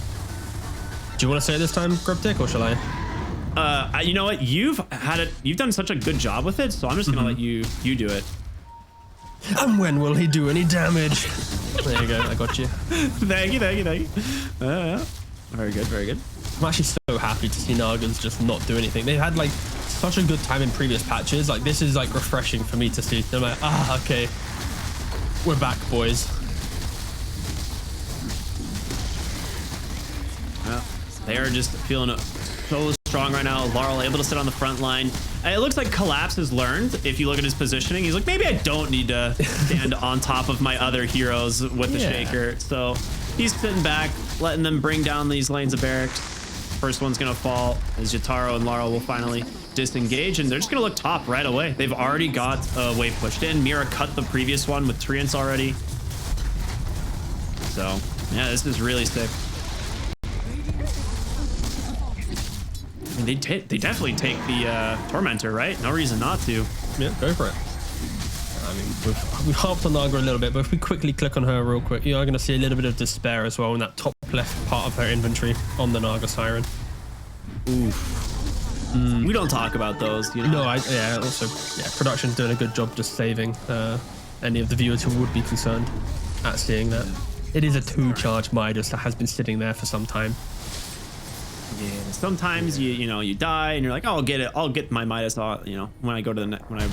A: Do you want to say it this time, Cryptic, or shall I?
B: You know what? You've done such a good job with it, so I'm just gonna let you do it.
A: And when will he do any damage? There you go, I got you.
B: Thank you. Yeah. Very good, very good.
A: I'm actually so happy to see Nagas just not do anything. They've had like such a good time in previous patches. Like this is like refreshing for me to see. I'm like, okay, we're back, boys.
B: They are just feeling so strong right now. Laurel able to sit on the front line. It looks like Collapse has learned. If you look at his positioning, he's like, maybe I don't need to stand on top of my other heroes with the Shaker. So he's sitting back, letting them bring down these lanes of barracks. First one's gonna fall as Jotaro and Laurel will finally disengage, and they're just gonna look top right away. They've already got a wave pushed in. Mira cut the previous one with Treants already. So yeah, this is really sick. I mean, they definitely take the Tormentor, right? No reason not to.
A: Yeah, go for it. I mean, we've harped on Naga a little bit, but if we quickly click on her real quick, you are going to see a little bit of despair as well in that top left part of her inventory on the Naga Siren.
B: Oof. We don't talk about those, you know?
A: No, also, production's doing a good job just saving any of the viewers who would be concerned at seeing that. It is a 2-charge Midas that has been sitting there for some time.
B: Yeah, sometimes you die and you're like, oh, I'll get my Midas, when I go to when I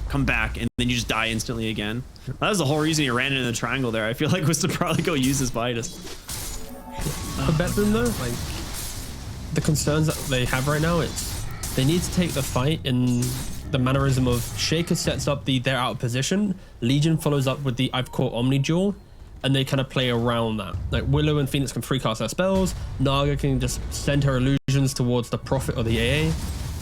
B: come back, and then you just die instantly again. That was the whole reason you ran into the triangle there. I feel like was to probably go use his Midas.
A: For BetBoom though, like the concerns that they have right now, it's they need to take the fight in the mannerism of Shaker sets up the they're out of position, Legion follows up with the I've caught Omni Duel, and they kind of play around that. Like Willow and Phoenix can free cast their spells, Naga can just send her illusions towards the Prophet or the AA,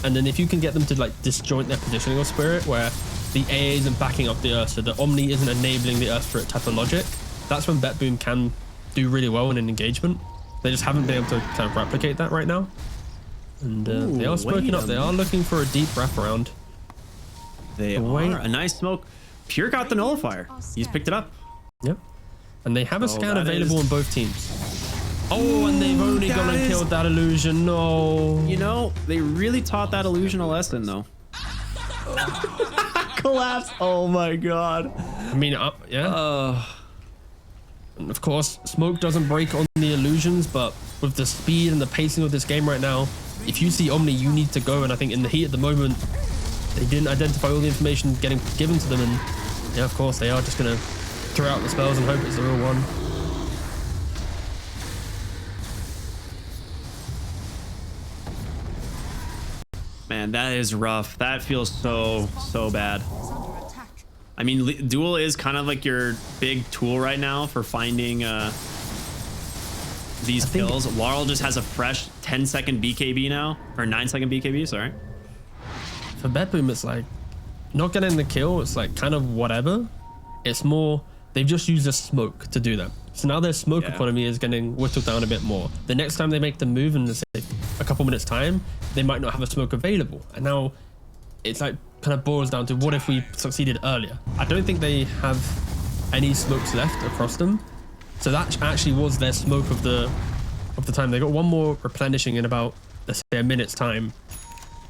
A: and then if you can get them to like disjoint their positioning of Spirit, where the AA isn't backing up the Earth, so the Omni isn't enabling the Earth Spirit type of logic, that's when BetBoom can do really well in an engagement. They just haven't been able to kind of replicate that right now. And they are smoking up, they are looking for a deep wraparound.
B: They are. A nice smoke. Pure got the nullifier. He's picked it up.
A: Yep. And they have a scan available on both teams. Oh, and they've only gone and killed that illusion. No.
B: You know, they really taught that illusion a lesson, though. Collapse. Oh my god.
A: I mean, yeah. And of course, smoke doesn't break on the illusions, but with the speed and the pacing of this game right now, if you see Omni, you need to go. And I think in the heat at the moment, they didn't identify all the information getting given to them. And yeah, of course, they are just going to throw out the spells and hope it's the real one.
B: Man, that is rough. That feels so bad. I mean, Duel is kind of like your big tool right now for finding these kills. Laurel just has a fresh 10-second BKB now, or 9-second BKB, sorry.
A: For BetBoom, it's like not getting the kill. It's like kind of whatever. It's more, they've just used a smoke to do that. So now their smoke economy is getting whittled down a bit more. The next time they make the move in, say, a couple minutes time, they might not have a smoke available. And now it's like kind of boils down to what if we succeeded earlier? I don't think they have any smokes left across them. So that actually was their smoke of the time. They got one more replenishing in about, let's say, a minute's time.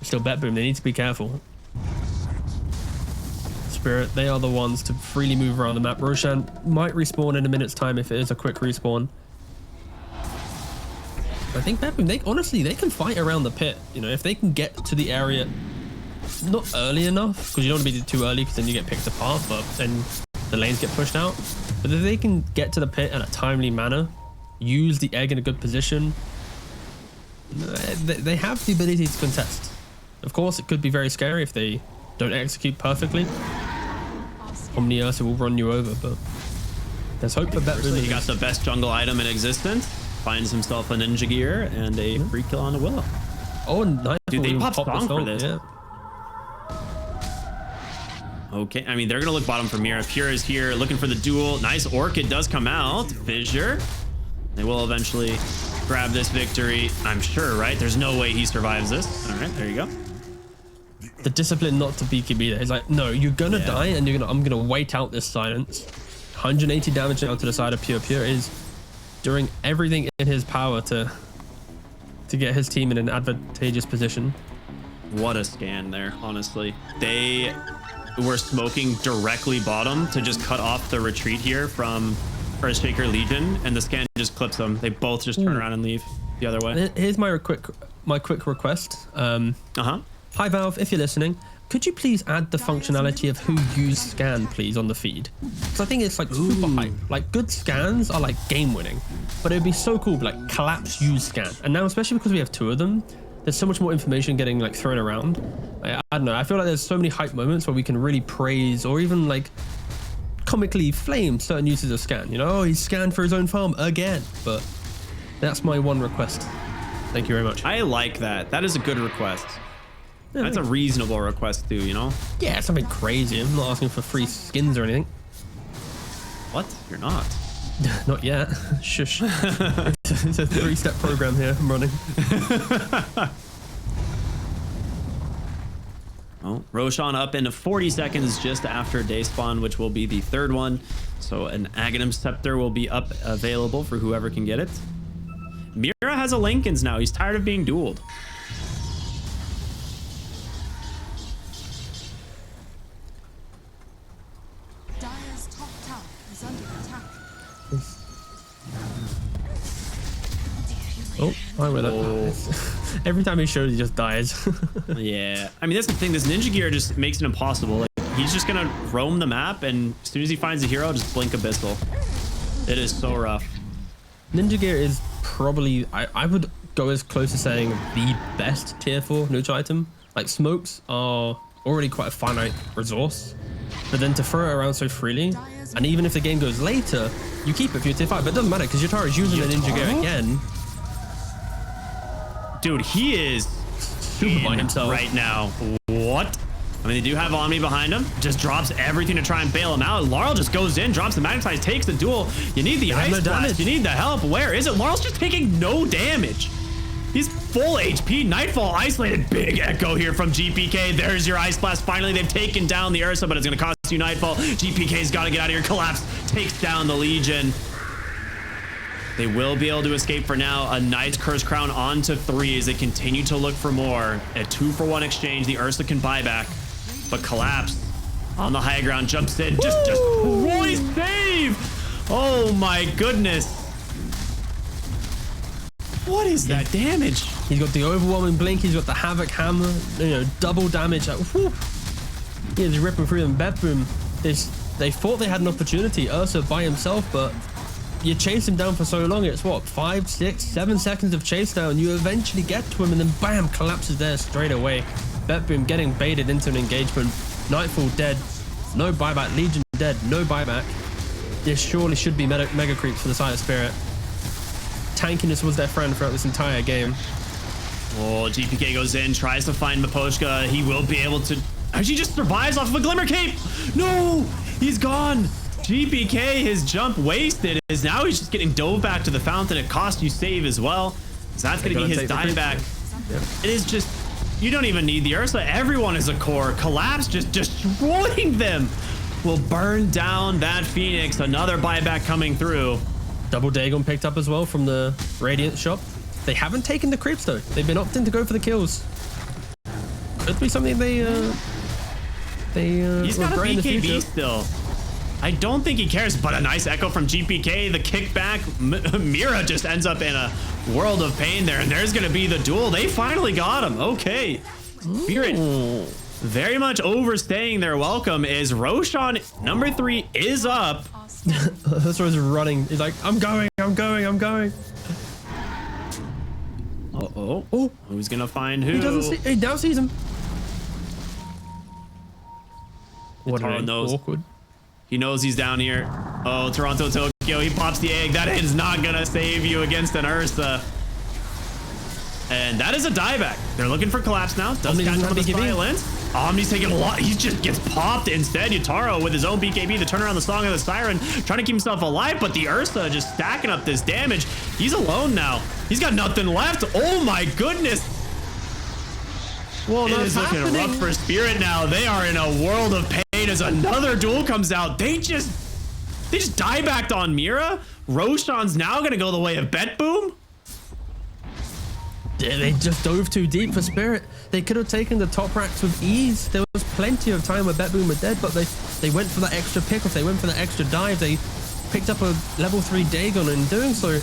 A: Still BetBoom, they need to be careful. Spirit, they are the ones to freely move around the map. Roshan might respawn in a minute's time if it is a quick respawn. I think BetBoom, they can fight around the pit. You know, if they can get to the area not early enough, because you don't want to be too early because then you get picked apart, but then the lanes get pushed out. But if they can get to the pit in a timely manner, use the egg in a good position, they have the ability to contest. Of course, it could be very scary if they don't execute perfectly. Omni Ursa will run you over, but there's hope for BetBoom.
B: He got the best jungle item in existence, finds himself a ninja gear and a free kill on a Willow.
A: Oh, nice.
B: Dude, they popped song for this.
A: Yeah.
B: Okay, I mean, they're going to look bottom from here. Pure is here looking for the duel. Nice Orchid does come out. Fissure. They will eventually grab this victory, I'm sure, right? There's no way he survives this. All right, there you go.
A: The discipline not to BKB there. He's like, no, you're gonna die, and I'm gonna wait out this silence. 180 damage down to the side of Pure. Pure is doing everything in his power to get his team in an advantageous position.
B: What a scan there, honestly. They were smoking directly bottom to just cut off the retreat here from Earthshaker Legion, and the scan just clips them. They both just turn around and leave the other way.
A: Here's my quick request.
B: Uh-huh.
A: Hi Valve, if you're listening, could you please add the functionality of who used scan, please, on the feed? Because I think it's like super hype. Like, good scans are like game winning, but it would be so cool, like collapse use scan. And now, especially because we have 2 of them, there's so much more information getting like thrown around. I don't know. I feel like there's so many hype moments where we can really praise or even like comically flame certain uses of scan. You know, oh, he's scanned for his own farm again. But that's my one request. Thank you very much.
B: I like that. That is a good request.
A: Yeah,
B: That's a reasonable request too, you know?
A: Yeah, something crazy. I'm not asking for free skins or anything.
B: What? You're not.
A: Not yet. Shush. It's a 3-step program here I'm running.
B: Oh, Roshan up in 40 seconds just after day spawn, which will be the 3rd one. So an Aghanim Scepter will be up available for whoever can get it. Mira has a Lincolns now. He's tired of being dueled.
C: Dire's top tower is under attack.
A: Oh, I with it. Every time he shows, he just dies.
B: Yeah. I mean, that's the thing. This Ninja Gear just makes it impossible. Like, he's just going to roam the map, and as soon as he finds a hero, just blink Abyssal. It is so rough.
A: Ninja Gear is probably, I would go as close to saying the best tier 4 neutral item. Like, smokes are already quite a finite resource, but then to throw it around so freely, and even if the game goes later, you keep it for your tier 5, but it doesn't matter because Yatara is using the Ninja Gear again.
B: Dude, he is
A: Super by himself
B: right now. What? I mean, they do have Omni behind him. Just drops everything to try and bail him out. Laurel just goes in, drops the Magnetize, takes the duel. You need the Ice Blast. You need the help. Where is it? Laurel's just taking no damage. He's full HP. Nightfall isolated. Big echo here from GPK. There's your Ice Blast. Finally, they've taken down the Ursa, but it's going to cost you Nightfall. GPK's got to get out of here. Collapse takes down the Legion. They will be able to escape for now. A nice Curse Crown onto 3 as they continue to look for more. A 2-for-1 exchange. The Ursa can buy back, but Collapse on the high ground jumps in. Just Roy save. Oh my goodness. What is that damage?
A: He's got the overwhelming blink. He's got the Havoc Hammer. You know, double damage. Whew. He is ripping through them. BetBoom. They thought they had an opportunity. Ursa by himself, but you chase him down for so long. It's what, 5, 6, 7 seconds of chase down. You eventually get to him, and then bam, collapses there straight away. BetBoom getting baited into an engagement. Nightfall dead. No buyback. Legion dead. No buyback. This surely should be mega creeps for the Side of Spirit. Tankiness was their friend throughout this entire game.
B: Oh, GPK goes in, tries to find Miposhka. He will be able to... Actually, just survives off of a Glimmer Cape. No, he's gone. GPK, his jump wasted. Is now he's just getting dove back to the fountain. It cost you save as well. So that's going to be his dieback.
A: Yep.
B: It is just... You don't even need the Ursa. Everyone is a core. Collapse just destroying them. Will burn down that Phoenix. Another buyback coming through.
A: Double Dagon picked up as well from the Radiant shop. They haven't taken the creeps though. They've been opting to go for the kills. Could be something they
B: He's got a
A: regret in the
B: BKB
A: future.
B: still. I don't think he cares, but a nice echo from GPK. The kickback. Mira just ends up in a world of pain there, and there's going to be the duel. They finally got him. Okay. Spirit very much overstaying their welcome is Roshan. Number 3 is up.
A: That's why he's running. He's like, I'm going.
B: Uh-oh.
A: Oh,
B: Who's going to find who?
A: he doesn't see. He now sees him. What
B: Taro knows.
A: awkward.
B: He knows he's down here. Oh, Toronto, Tokyo. He pops the egg. That is not going to save you against an Ursa. And that is a dieback. They're looking for Collapse now. Does catch him with his violence. Omni's taking a lot. He just gets popped instead. Yutaro with his own BKB, the turnaround, the Song of the Siren, trying to keep himself alive, but the Ursa just stacking up this damage. He's alone now. He's got nothing left. Oh my goodness.
A: Well,
B: it is looking rough for Spirit now. They are in a world of pain as another duel comes out. They just diebacked on Mira. Roshan's now going to go the way of BetBoom.
A: Yeah, they just dove too deep for Spirit. They could have taken the top racks with ease. There was plenty of time where BetBoom were dead, but they went for that extra pickoff. They went for that extra dive. They picked up a level 3 Dagon, and in doing so,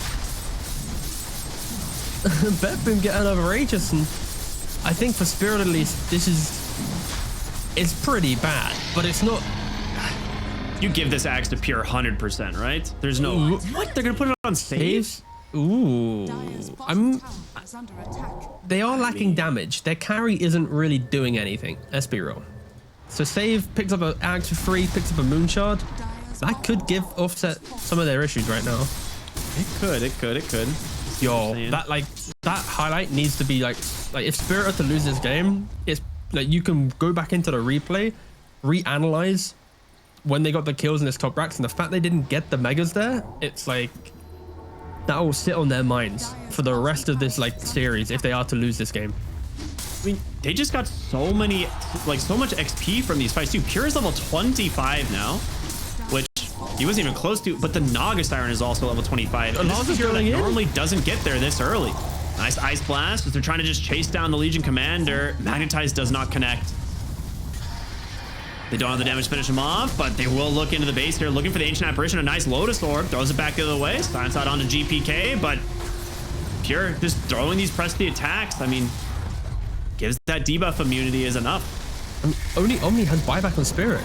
A: BetBoom get another Aegis, and I think for Spirit at least, it's pretty bad, but it's not.
B: You give this axe to pure 100%, right? There's no what? They're gonna put it on saves?
A: Ooh, they are lacking damage. Their carry isn't really doing anything. Let's be real. So Save picks up an axe for free, picks up a Moonshard. That could offset some of their issues right now.
B: It could.
A: Yo, that highlight needs to be like if Spirit are to lose this game, it's like you can go back into the replay, reanalyze when they got the kills in this top racks, and the fact they didn't get the megas there, it's like that will sit on their minds for the rest of this series if they are to lose this game.
B: I mean, they just got so much XP from these fights too. Pure is level 25 now, which he wasn't even close to, but the Naga Siren is also level 25. And this is Pure that normally doesn't get there this early. Nice Ice Blast as they're trying to just chase down the Legion Commander. Magnetize does not connect. They don't have the damage to finish him off, but they will look into the base here, looking for the Ancient Apparition. A nice Lotus Orb, throws it back the other way. Silence out onto GPK, but Pure just throwing these press-the attacks. I mean, gives that debuff immunity is enough.
A: Only Omni has buyback on Spirit.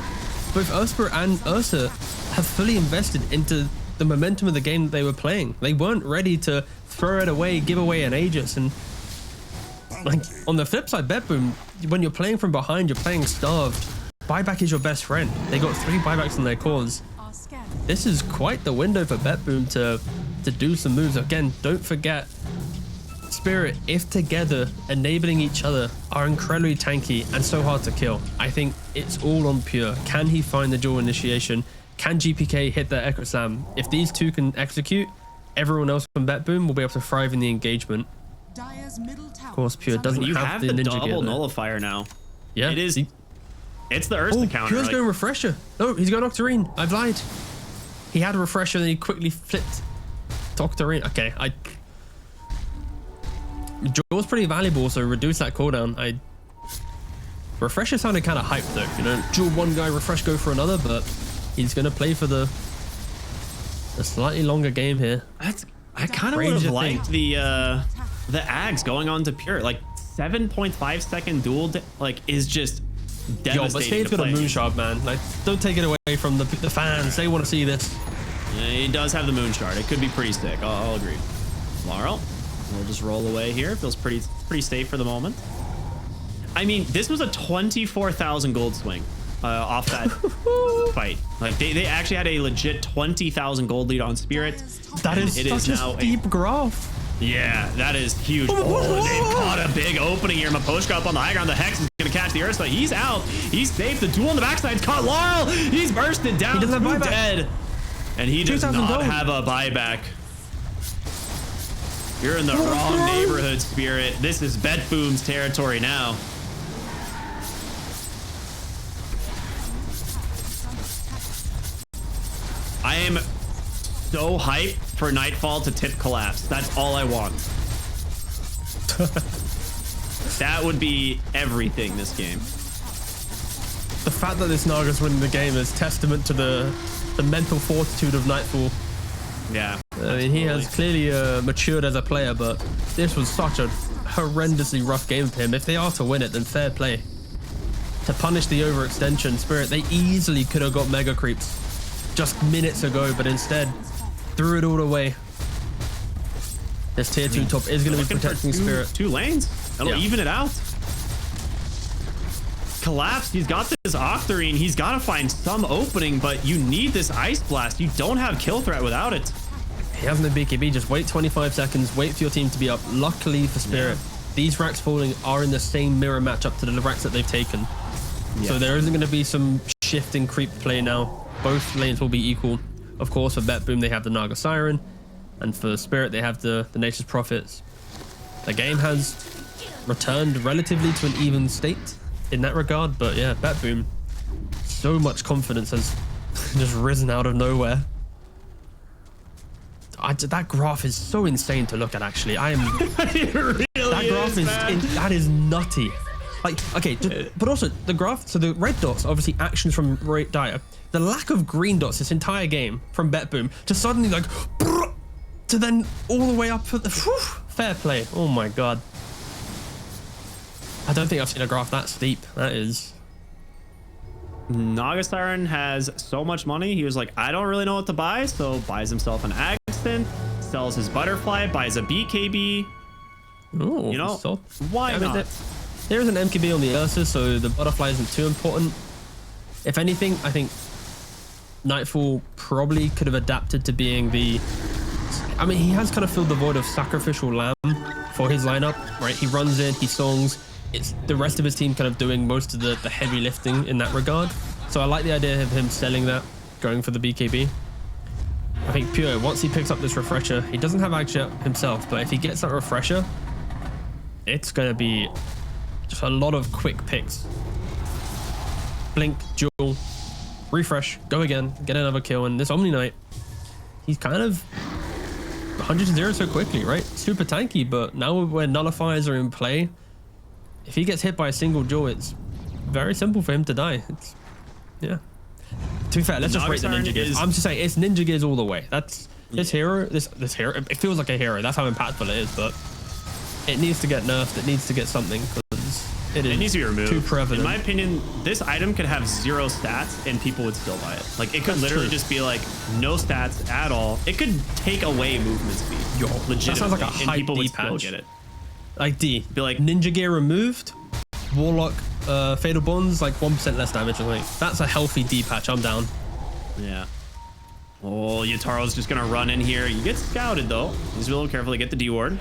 A: Both Ursper and Ursa have fully invested into the momentum of the game that they were playing. They weren't ready to throw it away, give away an Aegis. And on the flip side, BetBoom, when you're playing from behind, you're playing starved. Buyback is your best friend. They got 3 buybacks on their cores. This is quite the window for BetBoom to do some moves. Again, don't forget, Spirit, if together, enabling each other, are incredibly tanky and so hard to kill. I think it's all on Pure. Can he find the dual initiation? Can GPK hit their Echo Slam? If these two can execute, everyone else from BetBoom will be able to thrive in the engagement. Of course, Pure doesn't have the ninja
B: double
A: gear
B: nullifier now.
A: Yeah,
B: it is. It's the Ursa counter.
A: Pure's going Refresher. No, he's going Octarine. I've lied. He had a Refresher, then he quickly flipped to Octarine. Okay, Jaw's pretty valuable, so reduce that cooldown. Refresher sounded kind of hyped though. You know, duel one guy, refresh go for another, but he's going to play for the slightly longer game here.
B: I kind of would have liked the Ags going on to Pure. 7.5 second duel is just devastating.
A: Yo, but Spade's got a Moonshard, man. Don't take it away from the fans. They want to see this.
B: Yeah, he does have the Moonshard. It could be pretty sick. I'll agree. Laurel, we'll just roll away here. Feels pretty safe for the moment. I mean, this was a 24,000 gold swing off that fight. They actually had a legit 20,000 gold lead on Spirit.
A: That is such a steep graph.
B: Yeah, that is huge. Oh, they've caught a big opening here. Maposhka up on the high ground. The Hex is going to catch the Ursa. He's out. He's safe. The duel on the backside's caught Laurel. He's bursted down.
A: He doesn't have buyback.
B: Dead. And he does not have a buyback. You're in the wrong neighborhood, Spirit. This is BetBoom's territory now. I am so hyped for Nightfall to tip Collapse. That's all I want. That would be everything this game.
A: The fact that this Naga's winning the game is testament to the mental fortitude of Nightfall.
B: Yeah.
A: I mean, he has clearly matured as a player, but this was such a horrendously rough game for him. If they are to win it, then fair play. To punish the overextension, Spirit, they easily could have got mega creeps just minutes ago, but instead threw it all away. This tier 2 top is going to be protecting Spirit.
B: 2 lanes. That'll even it out. Collapse, he's got this Octarine. He's got to find some opening, but you need this Ice Blast. You don't have kill threat without it.
A: He has no BKB. Just wait 25 seconds. Wait for your team to be up. Luckily for Spirit, these racks falling are in the same mirror matchup to the racks that they've taken. So there isn't going to be some shift in creep play now. Both lanes will be equal. Of course, for BetBoom, they have the Naga Siren. And for Spirit, they have the Nature's Prophets. The game has returned relatively to an even state in that regard. But yeah, BetBoom, so much confidence has just risen out of nowhere. That graph is so insane to look at, actually.
B: It really
A: that graph that is nutty. Like, okay, but also the graph, so the red dots, obviously actions from Dire. The lack of green dots this entire game from BetBoom to suddenly like, to then all the way up for the, fair play. Oh my God. I don't think I've seen a graph that steep. That is.
B: Naga Siren has so much money. He was like, I don't really know what to buy. So buys himself an Agston, sells his Butterfly, buys a BKB.
A: Oh,
B: you know,
A: so,
B: why
A: I
B: not?
A: mean, there's an MKB on the Ursa, so the Butterfly isn't too important. If anything, I think Nightfall probably could have adapted to being the... I mean, he has kind of filled the void of Sacrificial Lamb for his lineup, right? He runs in, he songs. It's the rest of his team kind of doing most of the heavy lifting in that regard. So I like the idea of him selling that, going for the BKB. I think Pure, once he picks up this refresher, he doesn't have Action himself, but if he gets that refresher, it's going to be just a lot of quick picks. Blink, duel, refresh, go again, get another kill. And this Omni Knight, he's kind of 100 to 0 so quickly, right? Super tanky, but now where nullifiers are in play, if he gets hit by a single duel, it's very simple for him to die. It's, yeah. To be fair, let's just rate the Ninja Gears. I'm just saying, it's Ninja Gears all the way. That's this hero, this hero. It feels like a hero. That's how impactful it is, but it needs to get nerfed. It needs to get something because it
B: needs to be removed.
A: Too prevalent.
B: In my opinion, this item could have 0 stats and people would still buy it. Like, it could literally just be like no stats at all. It could take away movement speed.
A: Yo,
B: legitimately,
A: that sounds like a
B: and
A: hype
B: people would
A: D
B: still
A: patch.
B: get it.
A: Like D,
B: Be like
A: Ninja Gear removed, Warlock, Fatal Bonds, like 1% less damage. I think that's a healthy D patch. I'm down.
B: Yeah. Oh, Yataro's just gonna run in here. You get scouted though. He's a little careful to get the D ward.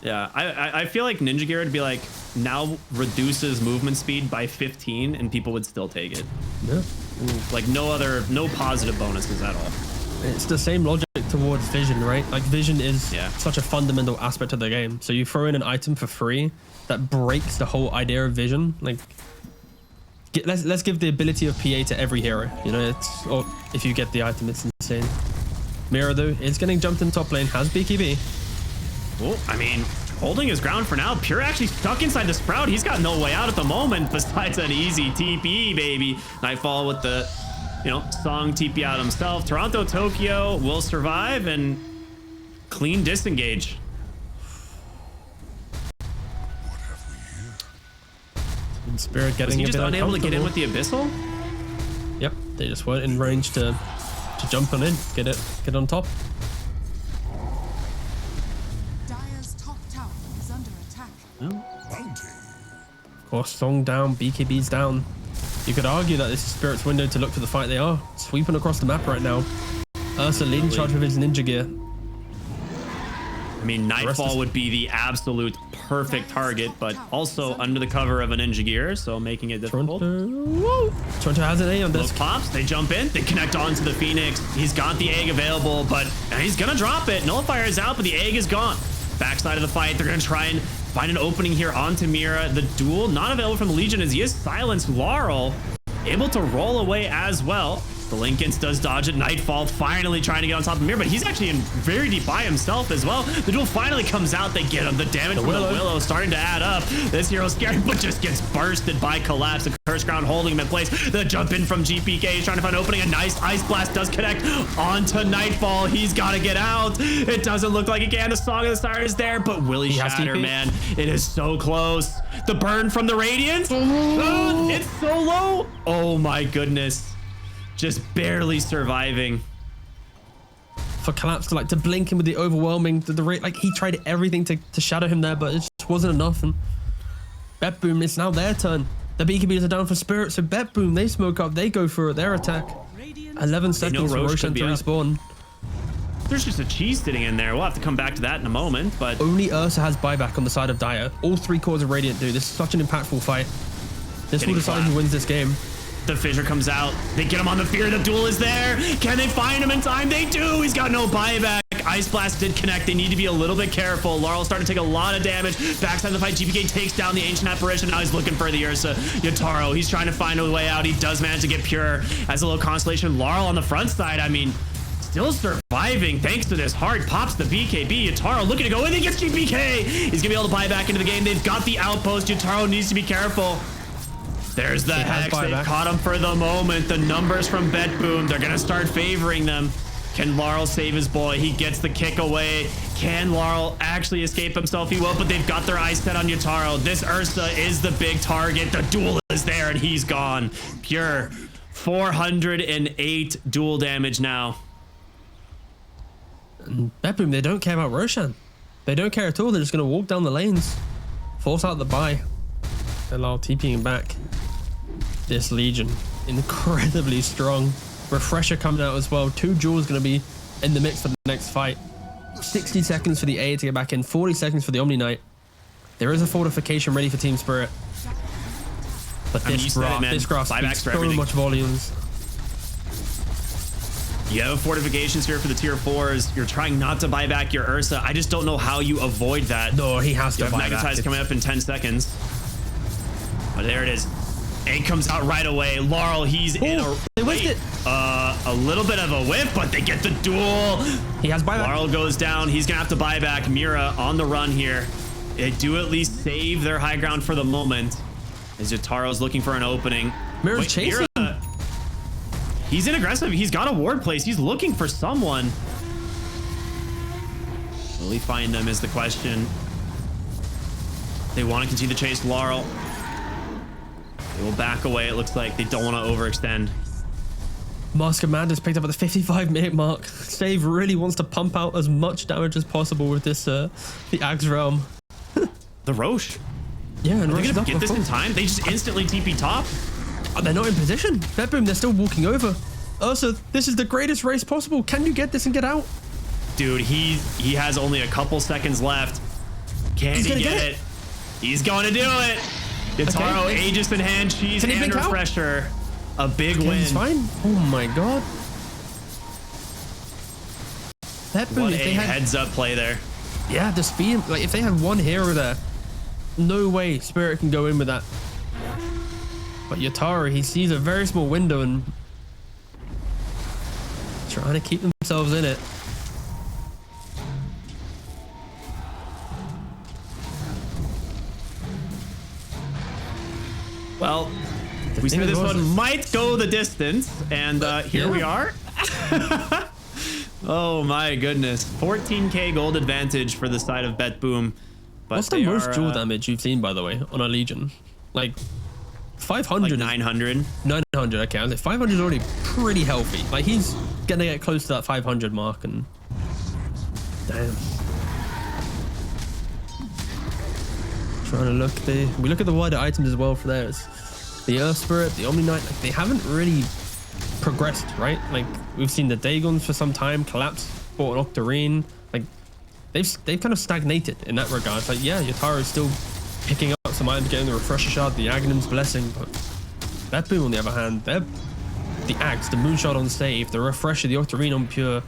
B: Yeah, I feel like Ninja Gear would be like now reduces movement speed by 15 and people would still take it.
A: Yeah.
B: Like no positive bonuses at all.
A: It's the same logic towards vision, right? Like vision is such a fundamental aspect of the game. So you throw in an item for free that breaks the whole idea of vision. Like, let's give the ability of PA to every hero. You know, it's, or if you get the item, it's insane. Mira though is getting jumped in top lane, has BKB.
B: Well, I mean, holding his ground for now. Pure actually stuck inside the Sprout. He's got no way out at the moment besides an easy TP, baby. Nightfall with the, you know, Song TP out himself. Toronto, Tokyo will survive and clean disengage.
A: And Spirit getting
B: Was he just
A: a bit
B: unable to get in with the Abyssal?
A: Yep, they just weren't in range to jump on in, get on top.
C: Dire's top tower is under attack.
A: Of course, Song down, BKB's down. You could argue that this is Spirit's window to look for the fight. They are sweeping across the map right now. Ursa leading charge with his Ninja Gear.
B: I mean, Nightfall would be the absolute perfect target, but also under the cover of a Ninja Gear, so making it difficult.
A: Toronto has an A on this.
B: Those pops, they jump in, they connect onto the Phoenix. He's got the egg available, but he's gonna drop it. Nullifier is out, but the egg is gone. Backside of the fight, they're gonna try and find an opening here onto Mira. The duel not available from the Legion as he is silenced. Laurel able to roll away as well. The Lincolns does dodge it. Nightfall finally trying to get on top of Mira, but he's actually in very deep by himself as well. The duel finally comes out. They get him. The damage from the Willow starting to add up. This hero's scared, but just gets bursted by Collapse. The Curse Ground holding him in place. The jump in from GPK. He's trying to find an opening. A nice Ice Blast does connect onto Nightfall. He's got to get out. It doesn't look like he can. The Song of the Siren is there, but Willie Shatter, man, it is so close. The burn from the Radiant. It's so low. Oh my goodness. Just barely surviving.
A: For Collapse to blink him with the overwhelming, the rate, like he tried everything to shadow him there, but it just wasn't enough. And BetBoom, it's now their turn. The BKBs are down for Spirit, so BetBoom, they smoke up, they go for their attack. 11 seconds for Roshan to respawn.
B: There's just a cheese sitting in there. We'll have to come back to that in a moment, but
A: only Ursa has buyback on the side of Dire. All 3 cores of Radiant do. This is such an impactful fight. This will
B: Getting
A: decide
B: clapped.
A: who wins this game.
B: The Fissure comes out. They get him on the fear. The duel is there. Can they find him in time? They do. He's got no buyback. Ice Blast did connect. They need to be a little bit careful. Laurel's starting to take a lot of damage. Backside of the fight, GPK takes down the Ancient Apparition. Now he's looking for the Ursa. Yataro, he's trying to find a way out. He does manage to get Pure as a little constellation. Laurel on the front side, I mean, still surviving thanks to this hard. Pops the BKB. Yataro looking to go in. He gets GPK. He's going to be able to buy back into the game. They've got the outpost. Yataro needs to be careful. There's the Hex. They've caught him for the moment. The numbers from BetBoom, they're going to start favoring them. Can Laurel save his boy? He gets the kick away. Can Laurel actually escape himself? He will, but they've got their eyes set on Yataro. This Ursa is the big target. The duel is there, and he's gone. Pure 408 duel damage now.
A: BetBoom, they don't care about Roshan. They don't care at all. They're just going to walk down the lanes, force out the buy, allow TPing back. This Legion, incredibly strong. Refresher coming out as well. 2 jewels going to be in the mix for the next fight. 60 seconds for the A to get back in. 40 seconds for the Omni Knight. There is a fortification ready for Team Spirit. But this graph speaks so much volumes.
B: You have fortifications here for the tier 4s. You're trying not to buy back your Ursa. I just don't know how you avoid that.
A: No, he has to
B: You have
A: buy back.
B: Magatize coming up in 10 seconds. But there it is. A comes out right away. Laurel, he's in a...
A: They whiffed it.
B: A little bit of a whiff, but they get the duel.
A: He has buyback.
B: Laurel goes down. He's going to have to buy back. Mira on the run here. They do at least save their high ground for the moment. As Yataro's looking for an opening.
A: Mira's chasing.
B: Mira, he's in aggressive. He's got a ward place. He's looking for someone. Will he find them is the question. They want to continue to chase Laurel. They will back away. It looks like they don't want to overextend.
A: Mask of Madness picked up at the 55-minute mark. Save really wants to pump out as much damage as possible with this, the Axe Realm.
B: The Roche.
A: Yeah, and
B: Are they
A: Roche is
B: going to
A: up
B: get this
A: before.
B: in time? They just instantly TP top.
A: Oh, they're not in position. BetBoom, they're still walking over. Ursa, this is the greatest race possible. Can you get this and get out?
B: Dude, he has only a couple seconds left. Can he get it? He's going to do it. Yataro,
A: Okay.
B: Aegis in hand, Cheese,
A: Can he
B: and
A: blink out?
B: Refresher. A big win.
A: He's fine. Oh my god. BetBoom,
B: What
A: if
B: a
A: they had...
B: heads up play there.
A: Yeah, the speed. Like, if they had one hero there, no way Spirit can go in with that. But Yataro, he sees a very small window and trying to keep themselves in it.
B: Well, we said this one might go the distance, and here we are. Oh my goodness. 14k gold advantage for the side of BetBoom. But
A: What's the most duel damage you've seen, by the way, on a Legion? Like 500.
B: Like 900.
A: 900, okay. I was like, 500 is already pretty healthy. Like, he's gonna get close to that 500 mark, and damn. Trying to look we look at the wider items as well for theirs. The Earth Spirit, the Omni Knight, like, they haven't really progressed, right? Like, we've seen the Dagons for some time collapse, bought an Octarine. Like, they've kind of stagnated in that regard. It's like, yeah, Yataro is still picking up some items, getting the Refresher Shard, the Aghanim's Blessing, but BetBoom on the other hand, they're the Axe, the Moonshot on save, the Refresher, the Octarine on pure.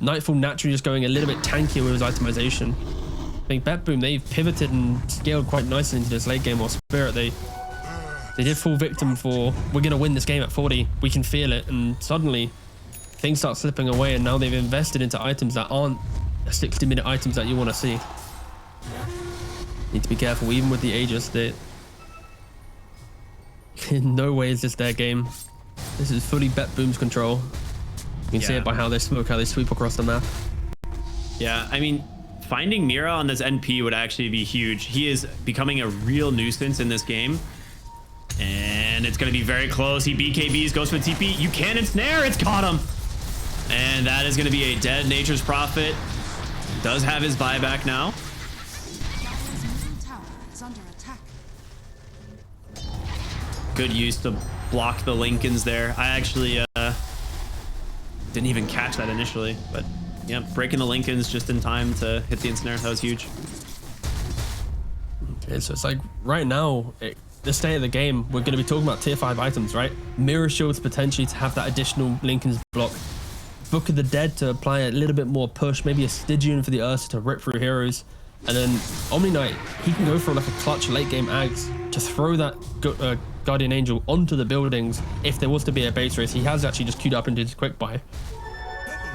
A: Nightfall naturally just going a little bit tankier with his itemization. I think BetBoom, they've pivoted and scaled quite nicely into this late game, while Spirit, they did fall victim for, we're going to win this game at 40, we can feel it, and suddenly things start slipping away, and now they've invested into items that aren't 60-minute items that you want to see. Need to be careful, even with the Aegis, that in no way is this their game. This is fully BetBoom's control. You can see it by how they smoke, how they sweep across the map.
B: Yeah, I mean, finding Mira on this NP would actually be huge. He is becoming a real nuisance in this game. And it's going to be very close. He BKBs, goes for the TP. You can ensnare. It's caught him. And that is going to be a dead Nature's Prophet. Does have his buyback now.
C: Dire's middle tower is under attack.
B: Good use to block the Lincolns there. I actually didn't even catch that initially. But yeah, breaking the Lincolns just in time to hit the ensnare. That was huge.
A: Okay, so it's like right now, the state of the game, we're going to be talking about tier 5 items, right? Mirror Shields potentially to have that additional Linken's block. Book of the Dead to apply a little bit more push, maybe a Stygian for the Ursa to rip through heroes. And then Omni Knight, he can go for like a clutch late game Ags to throw that Guardian Angel onto the buildings if there was to be a base race. He has actually just queued up into his quick buy.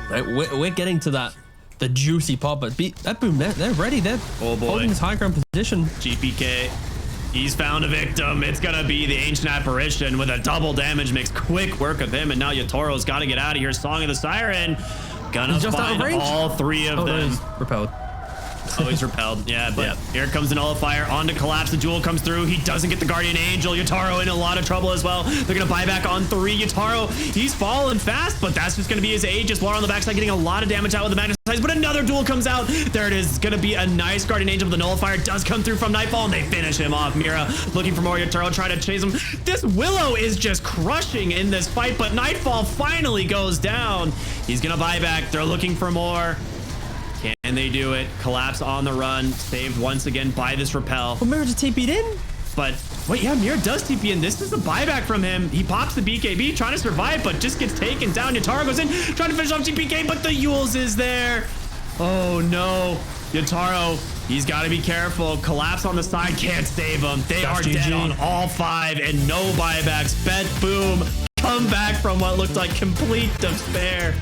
A: Right, we're getting to the juicy part, but BetBoom, they're ready. They're holding this high ground position.
B: GPK, he's found a victim. It's gonna be the Ancient Apparition with a double damage mix. Quick work of him, and now Yatoro's got to get out of here. Song of the Siren, gonna find all 3 of them.
A: He's repelled.
B: Oh, he's repelled. Yeah, but here comes the Nullifier onto Collapse. The Jewel comes through. He doesn't get the Guardian Angel. Yatoro in a lot of trouble as well. They're going to buy back on 3. Yatoro, he's falling fast, but that's just going to be his Aegis. Water on the backside getting a lot of damage out with the Magnus Size, but another duel comes out. There it is. It's going to be a nice Guardian Angel. The Nullifier does come through from Nightfall, and they finish him off. Mira looking for more. Yatoro trying to chase him. This Willow is just crushing in this fight, but Nightfall finally goes down. He's going to buy back. They're looking for more. Can they do it? Collapse on the run, saved once again by this repel.
A: Well, Mirror just TP'd in.
B: But wait, yeah, Mirror does TP in. This is a buyback from him. He pops the BKB, trying to survive, but just gets taken down. Yatoro goes in, trying to finish off GPK, but the Yules is there. Oh no, Yatoro, he's got to be careful. Collapse on the side, can't save him. They are dead on all 5 and no buybacks. BetBoom, come back from what looked like complete despair.